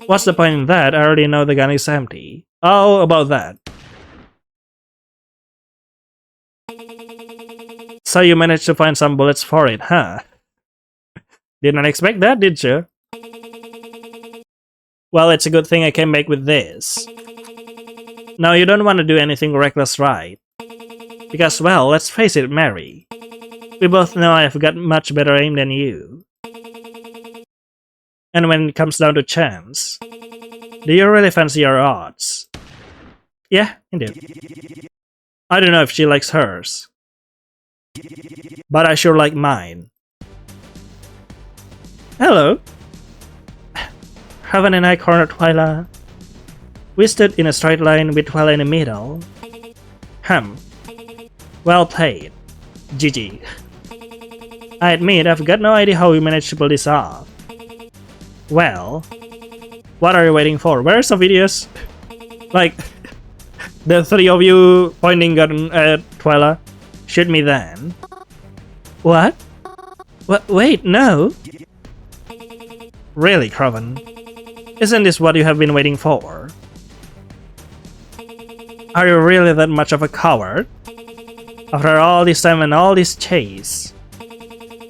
What's the point in that? I already know the gun is empty. Oh, about that. So you managed to find some bullets for it, huh? Didn't expect that, did you? Well, it's a good thing I came back with this. Now you don't want to do anything reckless, right? Because, well, let's face it, Mary. We both know I've got much better aim than you. And when it comes down to chance, do you really fancy your odds? Yeah, indeed. I don't know if she likes hers, but I sure like mine. Hello. Crowven and I cornered Twyla. We stood in a straight line with Twyla in the middle. Well played. GG. I admit I've got no idea how we managed to pull this off. Well, what are you waiting for? Where's the videos? Like, the three of you pointing gun at Twyla. Shoot me then. What? Wait, no. Really, Crowven? Isn't this what you have been waiting for? Are you really that much of a coward? After all this time and all this chase,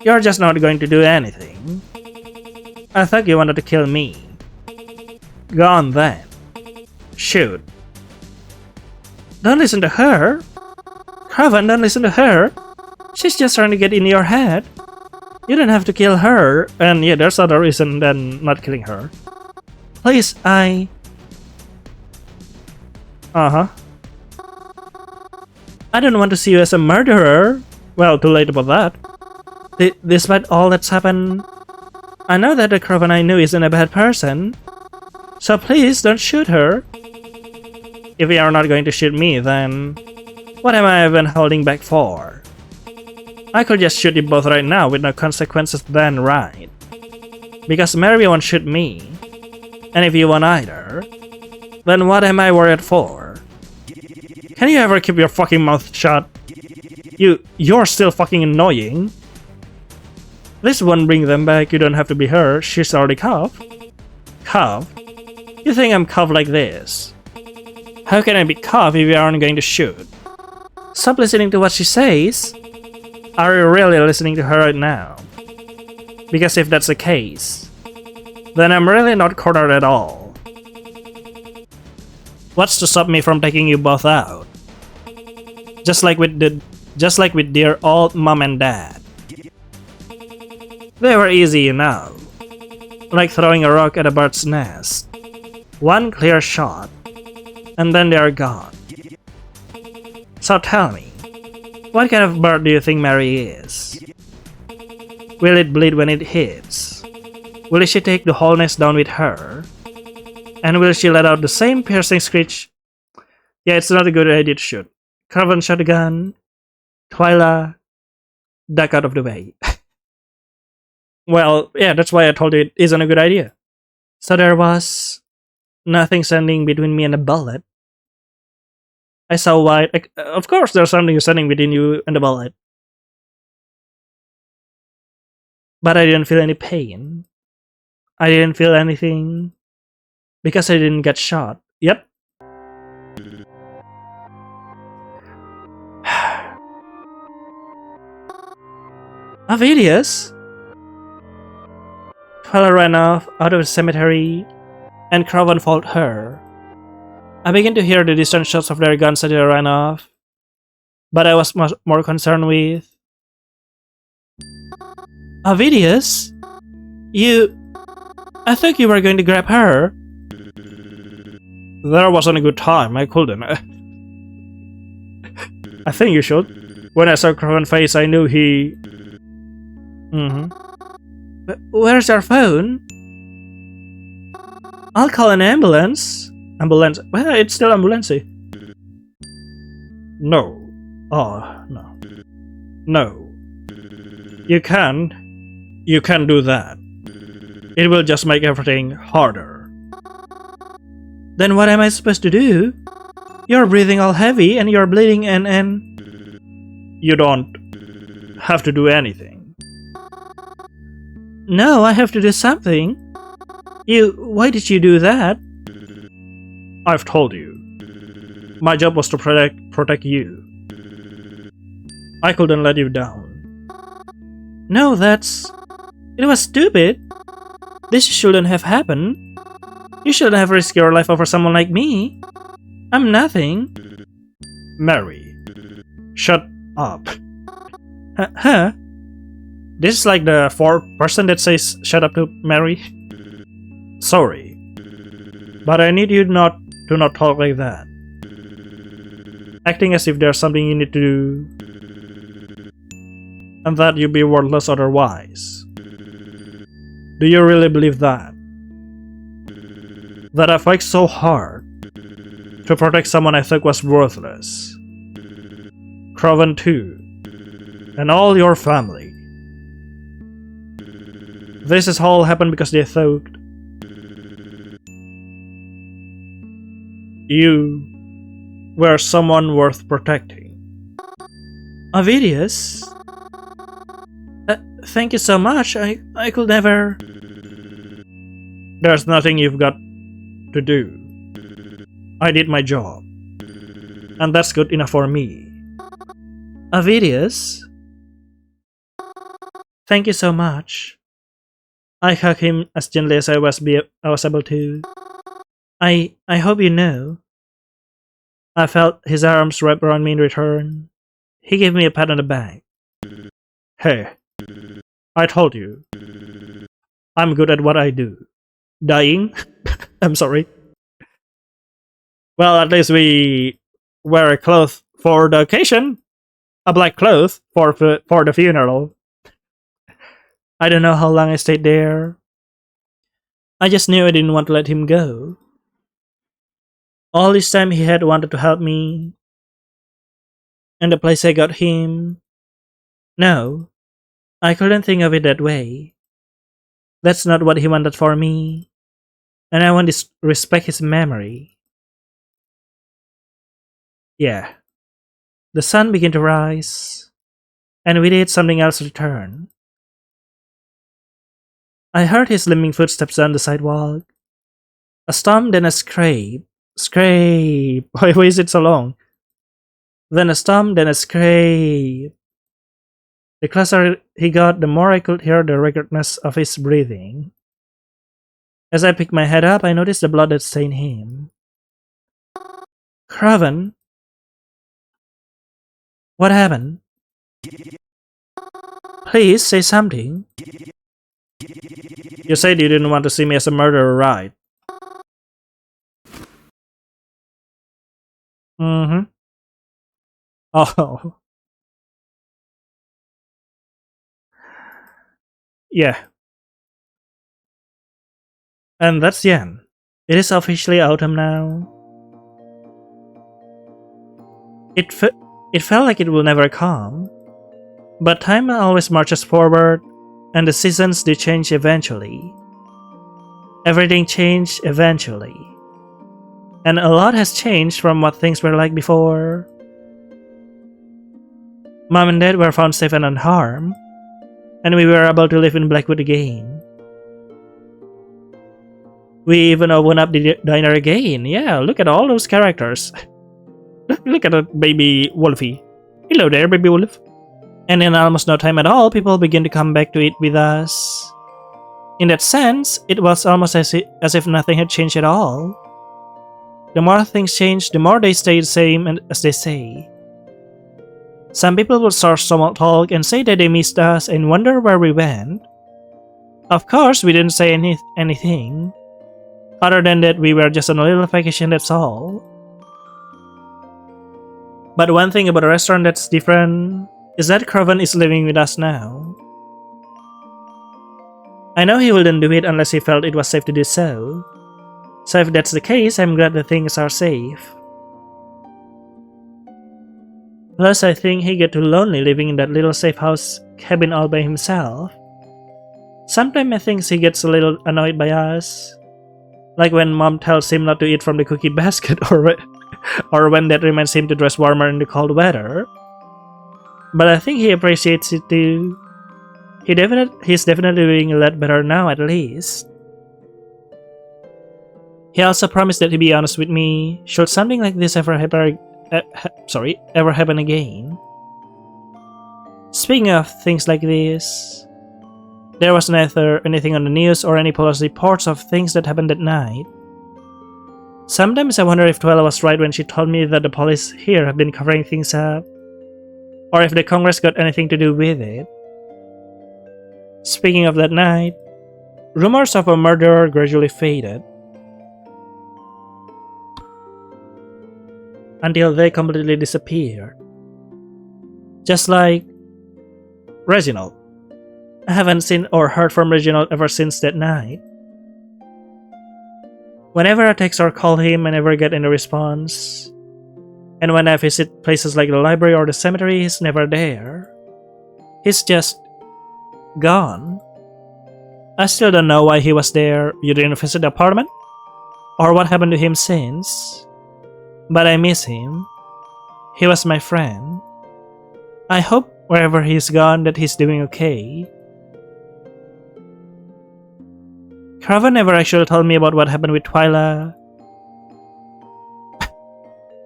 you're just not going to do anything. I thought you wanted to kill me. Go on then. Shoot. Don't listen to her. Crowven, don't listen to her. She's just trying to get in your head. You don't have to kill her. And yeah, there's other reason than not killing her. Please, Uh-huh. I don't want to see you as a murderer. Well, too late about that. Despite all that's happened, I know that the Crowven I knew isn't a bad person. So please don't shoot her. If you are not going to shoot me, then what am I even holding back for? I could just shoot you both right now with no consequences then, right? Because Mary won't shoot me. And if you won't either, then what am I worried for? Can you ever keep your fucking mouth shut? You're still fucking annoying. This won't bring them back, you don't have to be her, she's already cuffed. Cuffed? You think I'm cuffed like this? How can I be cuffed if you aren't going to shoot? Stop listening to what she says. Are you really listening to her right now? Because if that's the case, then I'm really not cornered at all. What's to stop me from taking you both out? Just like with dear old mom and dad. They were easy enough, like throwing a rock at a bird's nest. One clear shot, and then they are gone. So tell me, what kind of bird do you think Mary is? Will it bleed when it hits? Will she take the whole nest down with her? And will she let out the same piercing screech? Yeah, it's not a good idea to shoot. Crowven shot a gun. Twyla, duck out of the way. Well, yeah, that's why I told you it isn't a good idea. So there was nothing standing between me and the bullet. I saw white. Of course, there's something standing between you and the bullet. But I didn't feel any pain. I didn't feel anything because I didn't get shot. Yep. Avidius? Twyla ran off out of the cemetery, and Crowven followed her. I began to hear the distant shots of their guns as they ran off, but I was much more concerned with... Avidius? I thought you were going to grab her. There wasn't a good time, I couldn't. I think you should. When I saw Crowven's face, I knew he... Where's your phone? I'll call an ambulance. Ambulance? Well, it's still ambulance. No. Oh, no. No. You can't do that. It will just make everything harder. Then what am I supposed to do? You're breathing all heavy and you're bleeding and... You don't have to do anything. No, I have to do something. Why did you do that? I've told you. My job was to protect you. I couldn't let you down. No, it was stupid. This shouldn't have happened. You shouldn't have risked your life over someone like me. I'm nothing. Mary, shut up. Huh? This is like the fourth person that says shut up to Mary. Sorry, but I need you to not talk like that. Acting as if there's something you need to do, and that you'd be worthless otherwise. Do you really believe that? That I fight so hard to protect someone I thought was worthless? Crowven too, and all your family. This has all happened because they thought you were someone worth protecting. Avidius? Thank you so much. I could never... There's nothing you've got to do. I did my job. And that's good enough for me. Avidius? Thank you so much. I hugged him as gently as I was able to. I hope you know. I felt his arms wrap around me in return. He gave me a pat on the back. Hey, I told you. I'm good at what I do. Dying? I'm sorry. Well, at least we wear a cloth for the occasion. A black cloth for the funeral. I don't know how long I stayed there. I just knew I didn't want to let him go. All this time he had wanted to help me. And the place I got him... No, I couldn't think of it that way. That's not what he wanted for me. And I want to respect his memory. Yeah. The sun began to rise. And with it something else returned. I heard his limping footsteps down the sidewalk. A stomp, then a scrape. Scrape! Why is it so long? Then a stomp, then a scrape. The closer he got, the more I could hear the regardlessness of his breathing. As I picked my head up, I noticed the blood that stained him. Crowven? What happened? Please say something. You said you didn't want to see me as a murderer, right? Mm-hmm. Oh, Yeah. And that's the end. It is officially autumn now. It, fe- it felt like it will never come. But time always marches forward, and the seasons do change eventually. Everything changed eventually. And a lot has changed from what things were like before. Mom and Dad were found safe and unharmed, and we were able to live in Blackwood again. We even opened up the diner again. Yeah, look at all those characters. Look at that baby Wolfie. Hello there, baby Wolf. And in almost no time at all, people began to come back to eat with us. In that sense, it was almost as if nothing had changed at all. The more things changed, the more they stayed the same, and as they say. Some people would start small talk and say that they missed us and wonder where we went. Of course, we didn't say anything. Other than that, we were just on a little vacation, that's all. But one thing about the restaurant that's different is that Crowven is living with us now. I know he wouldn't do it unless he felt it was safe to do so. So if that's the case, I'm glad that things are safe. Plus, I think he get too lonely living in that little safe house cabin all by himself. Sometimes I think he gets a little annoyed by us. Like when Mom tells him not to eat from the cookie basket, or when Dad reminds him to dress warmer in the cold weather. But I think he appreciates it too. He's definitely doing a lot better now, at least. He also promised that he'd be honest with me should something like this ever happen again. Speaking of things like this, there was neither anything on the news or any police reports of things that happened that night. Sometimes I wonder if Twyla was right when she told me that the police here have been covering things up, or if the Congress got anything to do with it. Speaking of that night, rumors of a murderer gradually faded, until they completely disappeared. Just like Reginald. I haven't seen or heard from Reginald ever since that night. Whenever I text or call him, I never get any response. And when I visit places like the library or the cemetery, he's never there. He's just gone. I still don't know why he was there. You didn't visit the apartment? Or what happened to him since? But I miss him. He was my friend. I hope wherever he's gone that he's doing okay. Crowven never actually told me about what happened with Twyla.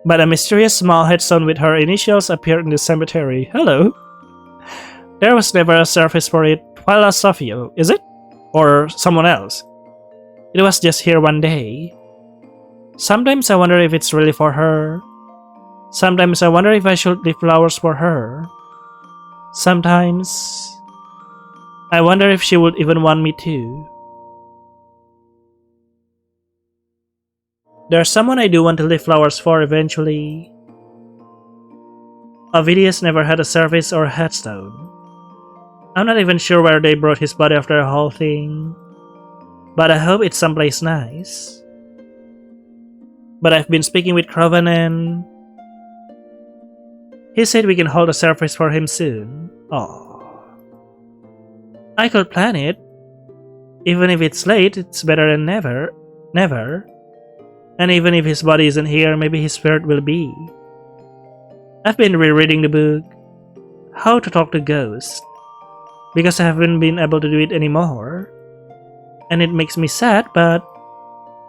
But a mysterious small headstone with her initials appeared in the cemetery. Hello. There was never a service for it. Twyla Sophia, is it? Or someone else? It was just here one day. Sometimes I wonder if it's really for her. Sometimes I wonder if I should leave flowers for her. Sometimes I wonder if she would even want me to. There's someone I do want to leave flowers for eventually. Ovidius never had a service or a headstone. I'm not even sure where they brought his body after the whole thing, but I hope it's someplace nice. But I've been speaking with Crowven and he said we can hold a service for him soon. Oh, I could plan it. Even if it's late, it's better than never. And even if his body isn't here, maybe his spirit will be. I've been rereading the book, How to Talk to Ghosts, because I haven't been able to do it anymore. And it makes me sad, but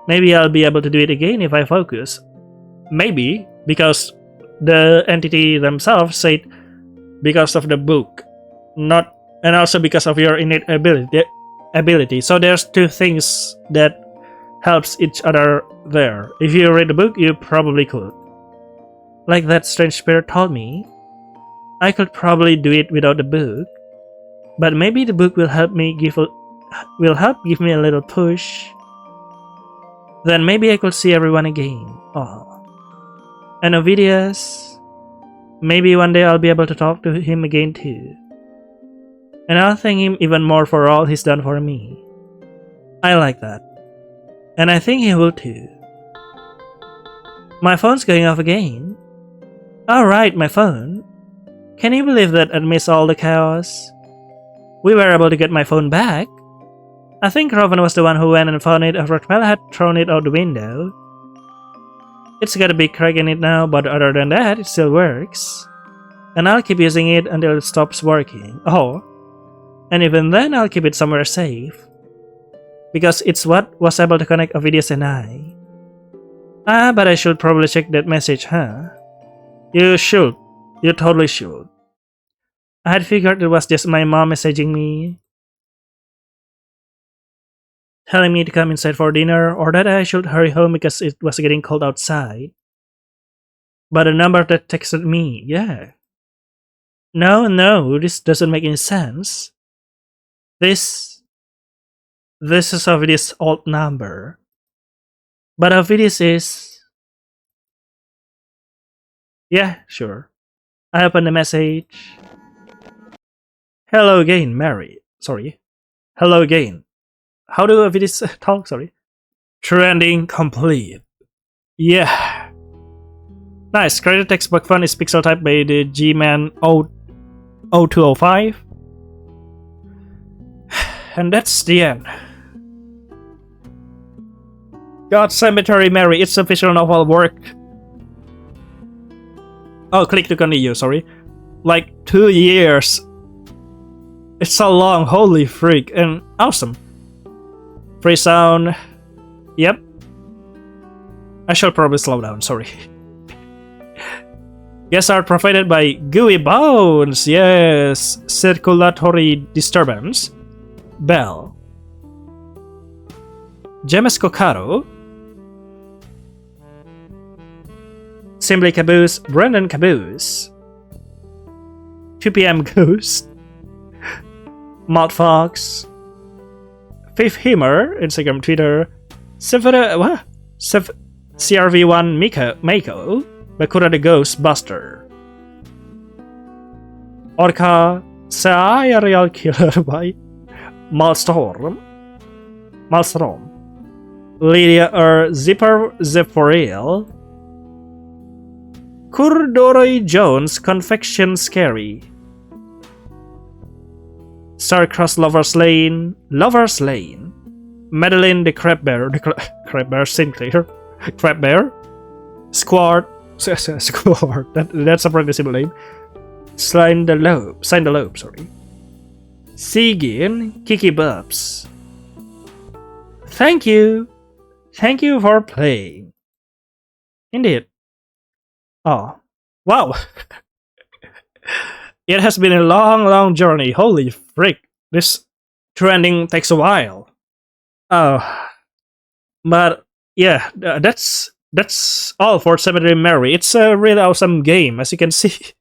maybe I'll be able to do it again if I focus. Maybe, because the entity themselves said because of the book, not, and also because of your innate ability. So there's two things that helps each other there. If you read the book, you probably could. Like that strange spirit told me, I could probably do it without the book. But maybe the book will help give me a little push. Then maybe I could see everyone again. Oh. And Ovidius, maybe one day I'll be able to talk to him again too. And I'll thank him even more for all he's done for me. I like that. And I think he will too. My phone's going off again. Alright, my phone. Can you believe that amidst all the chaos, we were able to get my phone back? I think Crowven was the one who went and found it after Twyla had thrown it out the window. It's got a big crack in it now, but other than that, it still works. And I'll keep using it until it stops working. Oh, and even then I'll keep it somewhere safe. Because it's what was able to connect Ovidius and I. But I should probably check that message, huh? You should. You totally should. I had figured it was just my mom messaging me, telling me to come inside for dinner, or that I should hurry home because it was getting cold outside. But the number that texted me, yeah. No, this doesn't make any sense. This is Ovidius' old number. But Ovidius is... Yeah, sure. I open the message. Hello again, Mary. Sorry. Hello again. How do Ovidius talk? Sorry. Trending complete. Yeah. Nice. Created textbook font is pixel typed by the G-Man 0205. And that's the end. God Cemetery Mary, it's official novel work. Oh, click to continue, sorry. Like 2 years. It's so long, holy freak, and awesome. Free sound. Yep. I should probably slow down, sorry. Guest art provided by Gooey Bones, yes. Circulatory disturbance. Bell. James Cocaro. Simply Caboose, Brendan Caboose. 2 PM Ghost. Mod Fox. Fifth Humor, Instagram, Twitter. CRV1 Mako. Bakura the Ghostbuster. Orca Serial Killer by Malstorm. Lydia Zipper Zephyriel. Kurdoroi Jones Confection Scary. Starcross Lover's Lane. Madeline the Crab Bear. Crab Bear Sinclair. Crab Bear. Squad. That's a pretty simple name. Sign the Lobe, sorry. Sigin Kiki Bubs. Thank you for playing. Indeed. Oh, wow. It has been a long journey. Holy frick. This trending takes a while. Oh. But yeah, that's all for Cemetery Mary. It's a really awesome game, as you can see.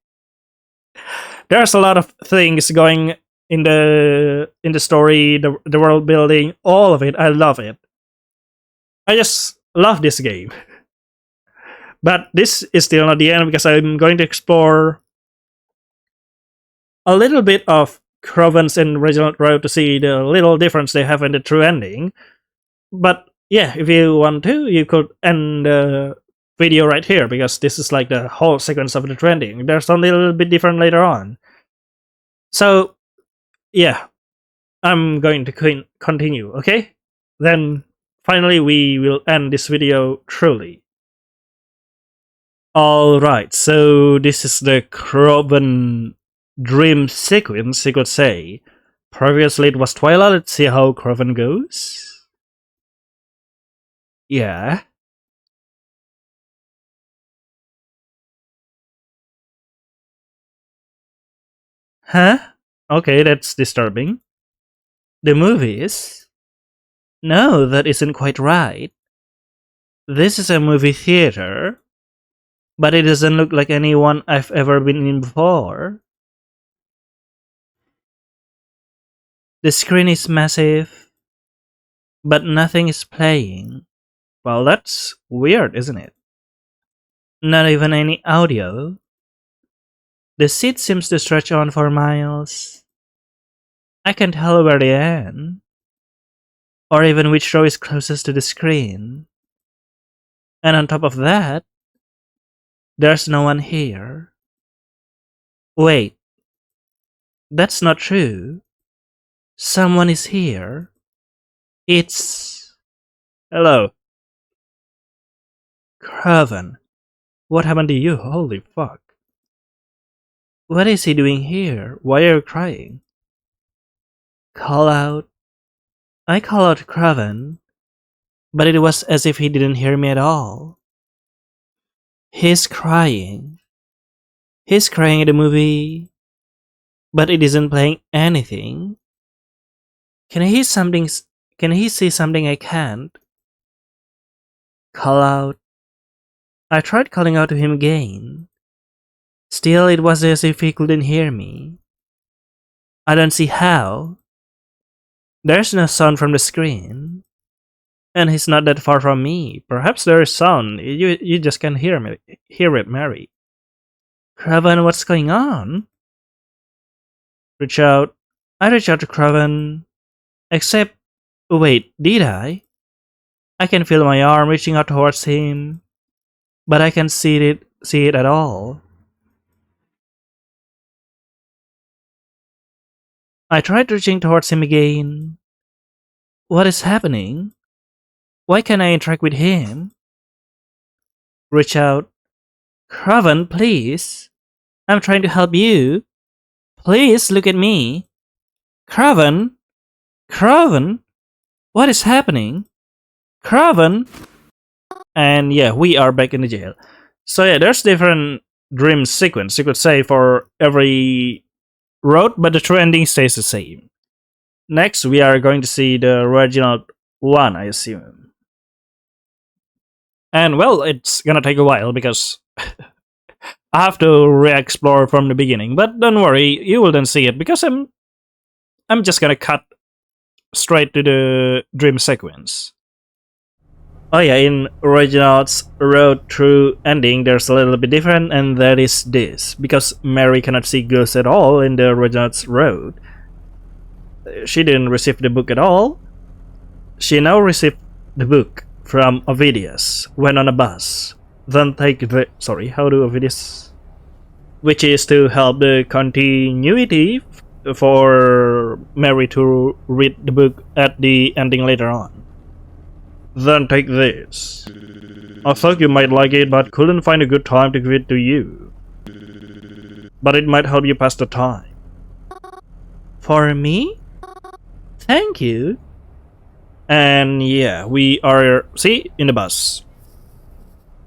There's a lot of things going in the story, the world building, all of it. I love it. I just love this game. But this is still not the end, because I'm going to explore a little bit of Crowven's and Reginald Road to see the little difference they have in the true ending. But yeah, if you want to, you could end the video right here, because this is like the whole sequence of the true ending. There's only a little bit different later on. So yeah, I'm going to continue, okay? Then finally we will end this video truly. Alright, so this is the Crowven dream sequence, you could say. Previously it was Twyla. Let's see how Crowven goes. Yeah. Huh? Okay, that's disturbing. The movies? No, that isn't quite right. This is a movie theater, but it doesn't look like anyone I've ever been in before. The screen is massive, but nothing is playing. Well, that's weird, isn't it? Not even any audio. The seat seems to stretch on for miles. I can't tell where they end, or even which row is closest to the screen. And on top of that, there's no one here. Wait, that's not true. Someone is here. It's Hello. Crowven. What happened to you? Holy fuck. What is he doing here? Why are you crying? Call out. I call out Crowven, but it was as if he didn't hear me at all. He's crying. He's crying at the movie, but it isn't playing anything. Can he something? Can he see something I can't? Call out. I tried calling out to him again. Still, it was as if he couldn't hear me. I don't see how. There's no sound from the screen, and he's not that far from me. Perhaps there is sound. You just can't hear me. Hear it, Mary. Crowven, what's going on? Reach out. I reach out to Crowven. Except, wait, did I? I can feel my arm reaching out towards him, but I can't see it at all. I tried reaching towards him again. What is happening? Why can't I interact with him? Reach out. Crowven, please. I'm trying to help you. Please look at me. Crowven? Crowven? What is happening? Crowven? And yeah, we are back in the jail. So yeah, there's different dream sequence, you could say, for every road, but the true ending stays the same. Next, we are going to see the Reginald one, I assume. And well, it's gonna take a while because I have to re-explore from the beginning. But don't worry, you will then see it because I'm just gonna cut straight to the dream sequence. Oh yeah, in Reginald's road through ending, there's a little bit different, and that is this. Because Mary cannot see ghosts at all in the Reginald's road, she didn't receive the book at all. She now received the book from Ovidius when on a bus. Then take the... Sorry, how do Ovidius... Which is to help the continuity for Mary to read the book at the ending later on. Then take this. I thought you might like it, but couldn't find a good time to give it to you. But it might help you pass the time. For me? Thank you. And yeah, we are, see, in the bus.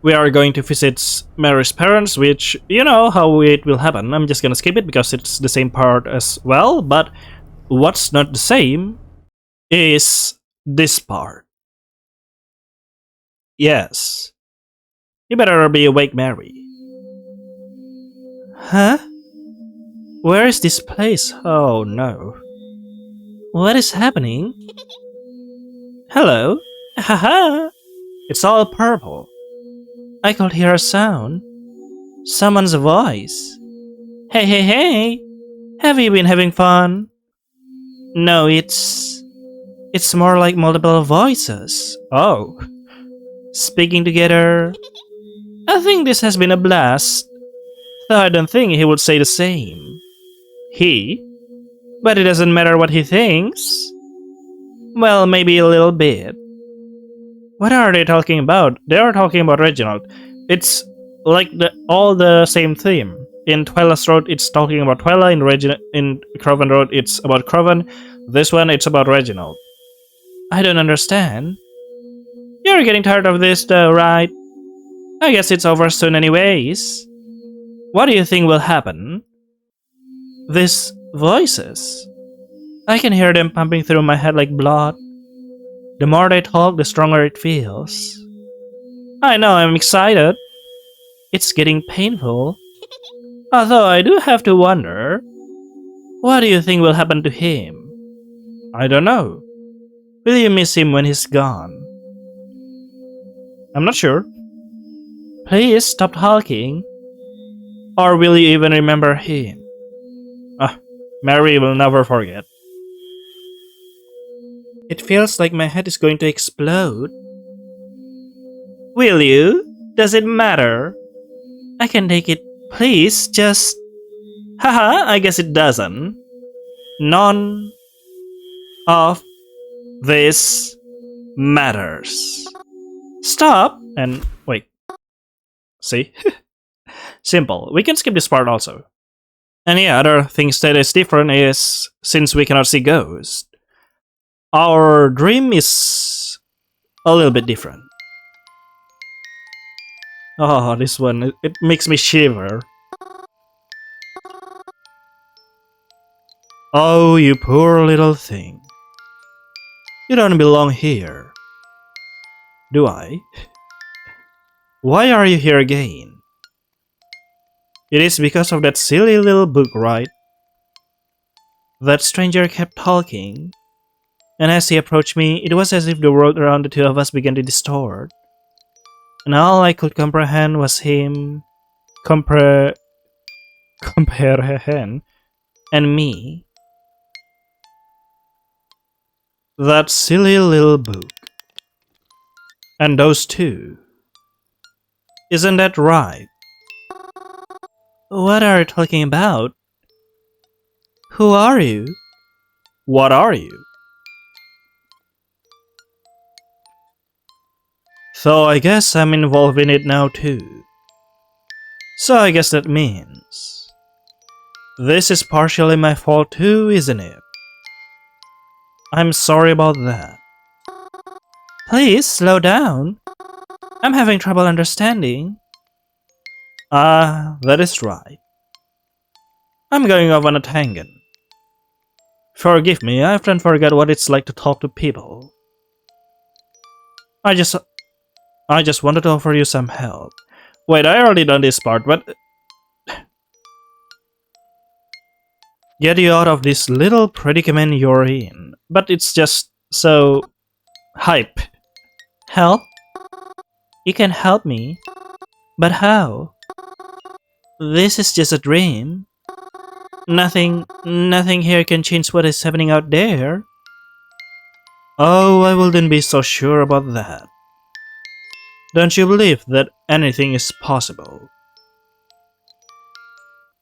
We are going to visit Mary's parents, which, you know how it will happen. I'm just gonna skip it because it's the same part as well. But what's not the same is this part. Yes. You better be awake, Mary. Huh? Where is this place? Oh no. What is happening? Hello? Haha! It's all purple. I could hear a sound. Someone's voice. Hey, hey, hey! Have you been having fun? No, it's more like multiple voices. Oh. Speaking together. I think this has been a blast. Though I don't think he would say the same. He? But it doesn't matter what he thinks. Well, maybe a little bit. What are they talking about? They are talking about Reginald. It's like all the same theme. In Twyla's Road, it's talking about Twyla. In Crowven Road, it's about Crowven. This one, it's about Reginald. I don't understand. You're getting tired of this though, right? I guess it's over soon anyways. What do you think will happen? These voices. I can hear them pumping through my head like blood. The more they talk, the stronger it feels. I know, I'm excited. It's getting painful. Although I do have to wonder, what do you think will happen to him? I don't know. Will you miss him when he's gone? I'm not sure. Please stop talking. Or will you even remember him? Ah, Mary will never forget. It feels like my head is going to explode. Will you? Does it matter? I can take it. Please, just... Haha, I guess it doesn't. None of this matters. Stop! And wait. See? Simple. We can skip this part also. And yeah, other things that is different is since we cannot see ghosts, our dream is a little bit different. Oh, this one, it makes me shiver. Oh, you poor little thing. You don't belong here. Do I? Why are you here again? It is because of that silly little book, right? That stranger kept talking, and as he approached me, it was as if the world around the two of us began to distort. And all I could comprehend was him comprehend and me. That silly little book. And those two. Isn't that right? What are you talking about? Who are you? What are you? So I guess I'm involved in it now too. So I guess that means this is partially my fault too, isn't it? I'm sorry about that. Please slow down. I'm having trouble understanding. Ah, that is right. I'm going off on a tangent. Forgive me, I often forget what it's like to talk to people. I just wanted to offer you some help. Wait, I already done this part, but get you out of this little predicament you're in. But it's just so hype. Help? You can help me. But how? This is just a dream. Nothing here can change what is happening out there. Oh, I wouldn't be so sure about that. Don't you believe that anything is possible?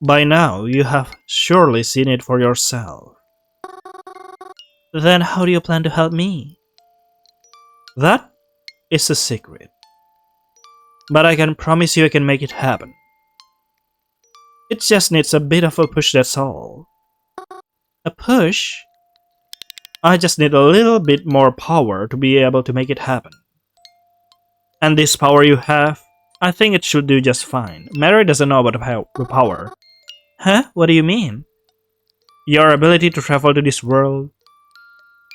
By now, you have surely seen it for yourself. Then how do you plan to help me? That is a secret. But I can promise you I can make it happen. It just needs a bit of a push, that's all. A push? I just need a little bit more power to be able to make it happen. And this power you have, I think it should do just fine. Mary doesn't know about the power. Huh? What do you mean? Your ability to travel to this world.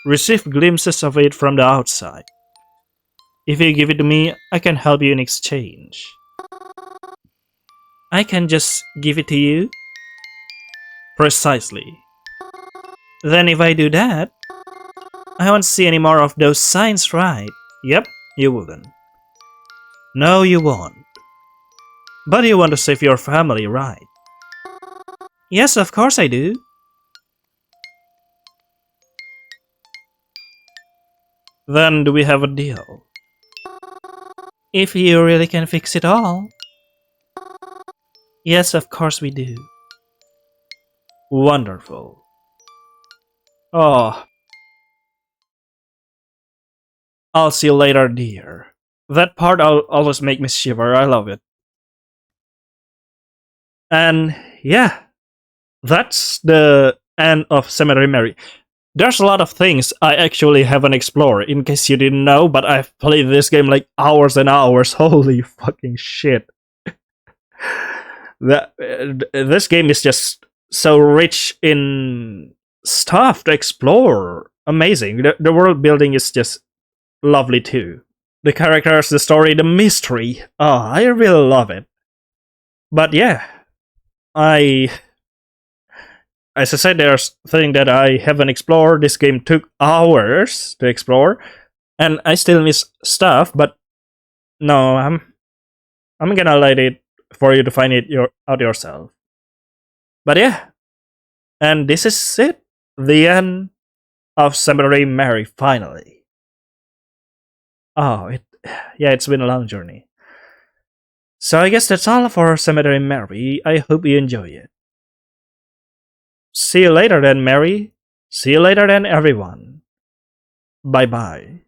Receive glimpses of it from the outside. If you give it to me, I can help you in exchange. I can just give it to you? Precisely. Then if I do that, I won't see any more of those signs, right? Yep, you wouldn't. No, you won't. But you want to save your family, right? Yes, of course I do. Then do we have a deal? If you really can fix it all. Yes, of course we do. Wonderful. Oh. I'll see you later, dear. That part always make me shiver. I love it. And yeah, that's the end of Cemetery Mary. There's a lot of things I actually haven't explored, in case you didn't know, but I've played this game like hours and hours. Holy fucking shit. This game is just so rich in stuff to explore. Amazing. The world building is just lovely too. The characters, the story, the mystery. Oh, I really love it. But yeah, I as I said, there's things that I haven't explored. This game took hours to explore, and I still miss stuff. But no, I'm gonna let it for you to find it out yourself. But yeah, and this is it. The end of Cemetery Mary. Finally. Oh, it's been a long journey. So I guess that's all for Cemetery Mary. I hope you enjoy it. See you later then, Mary. See you later then, everyone. Bye bye.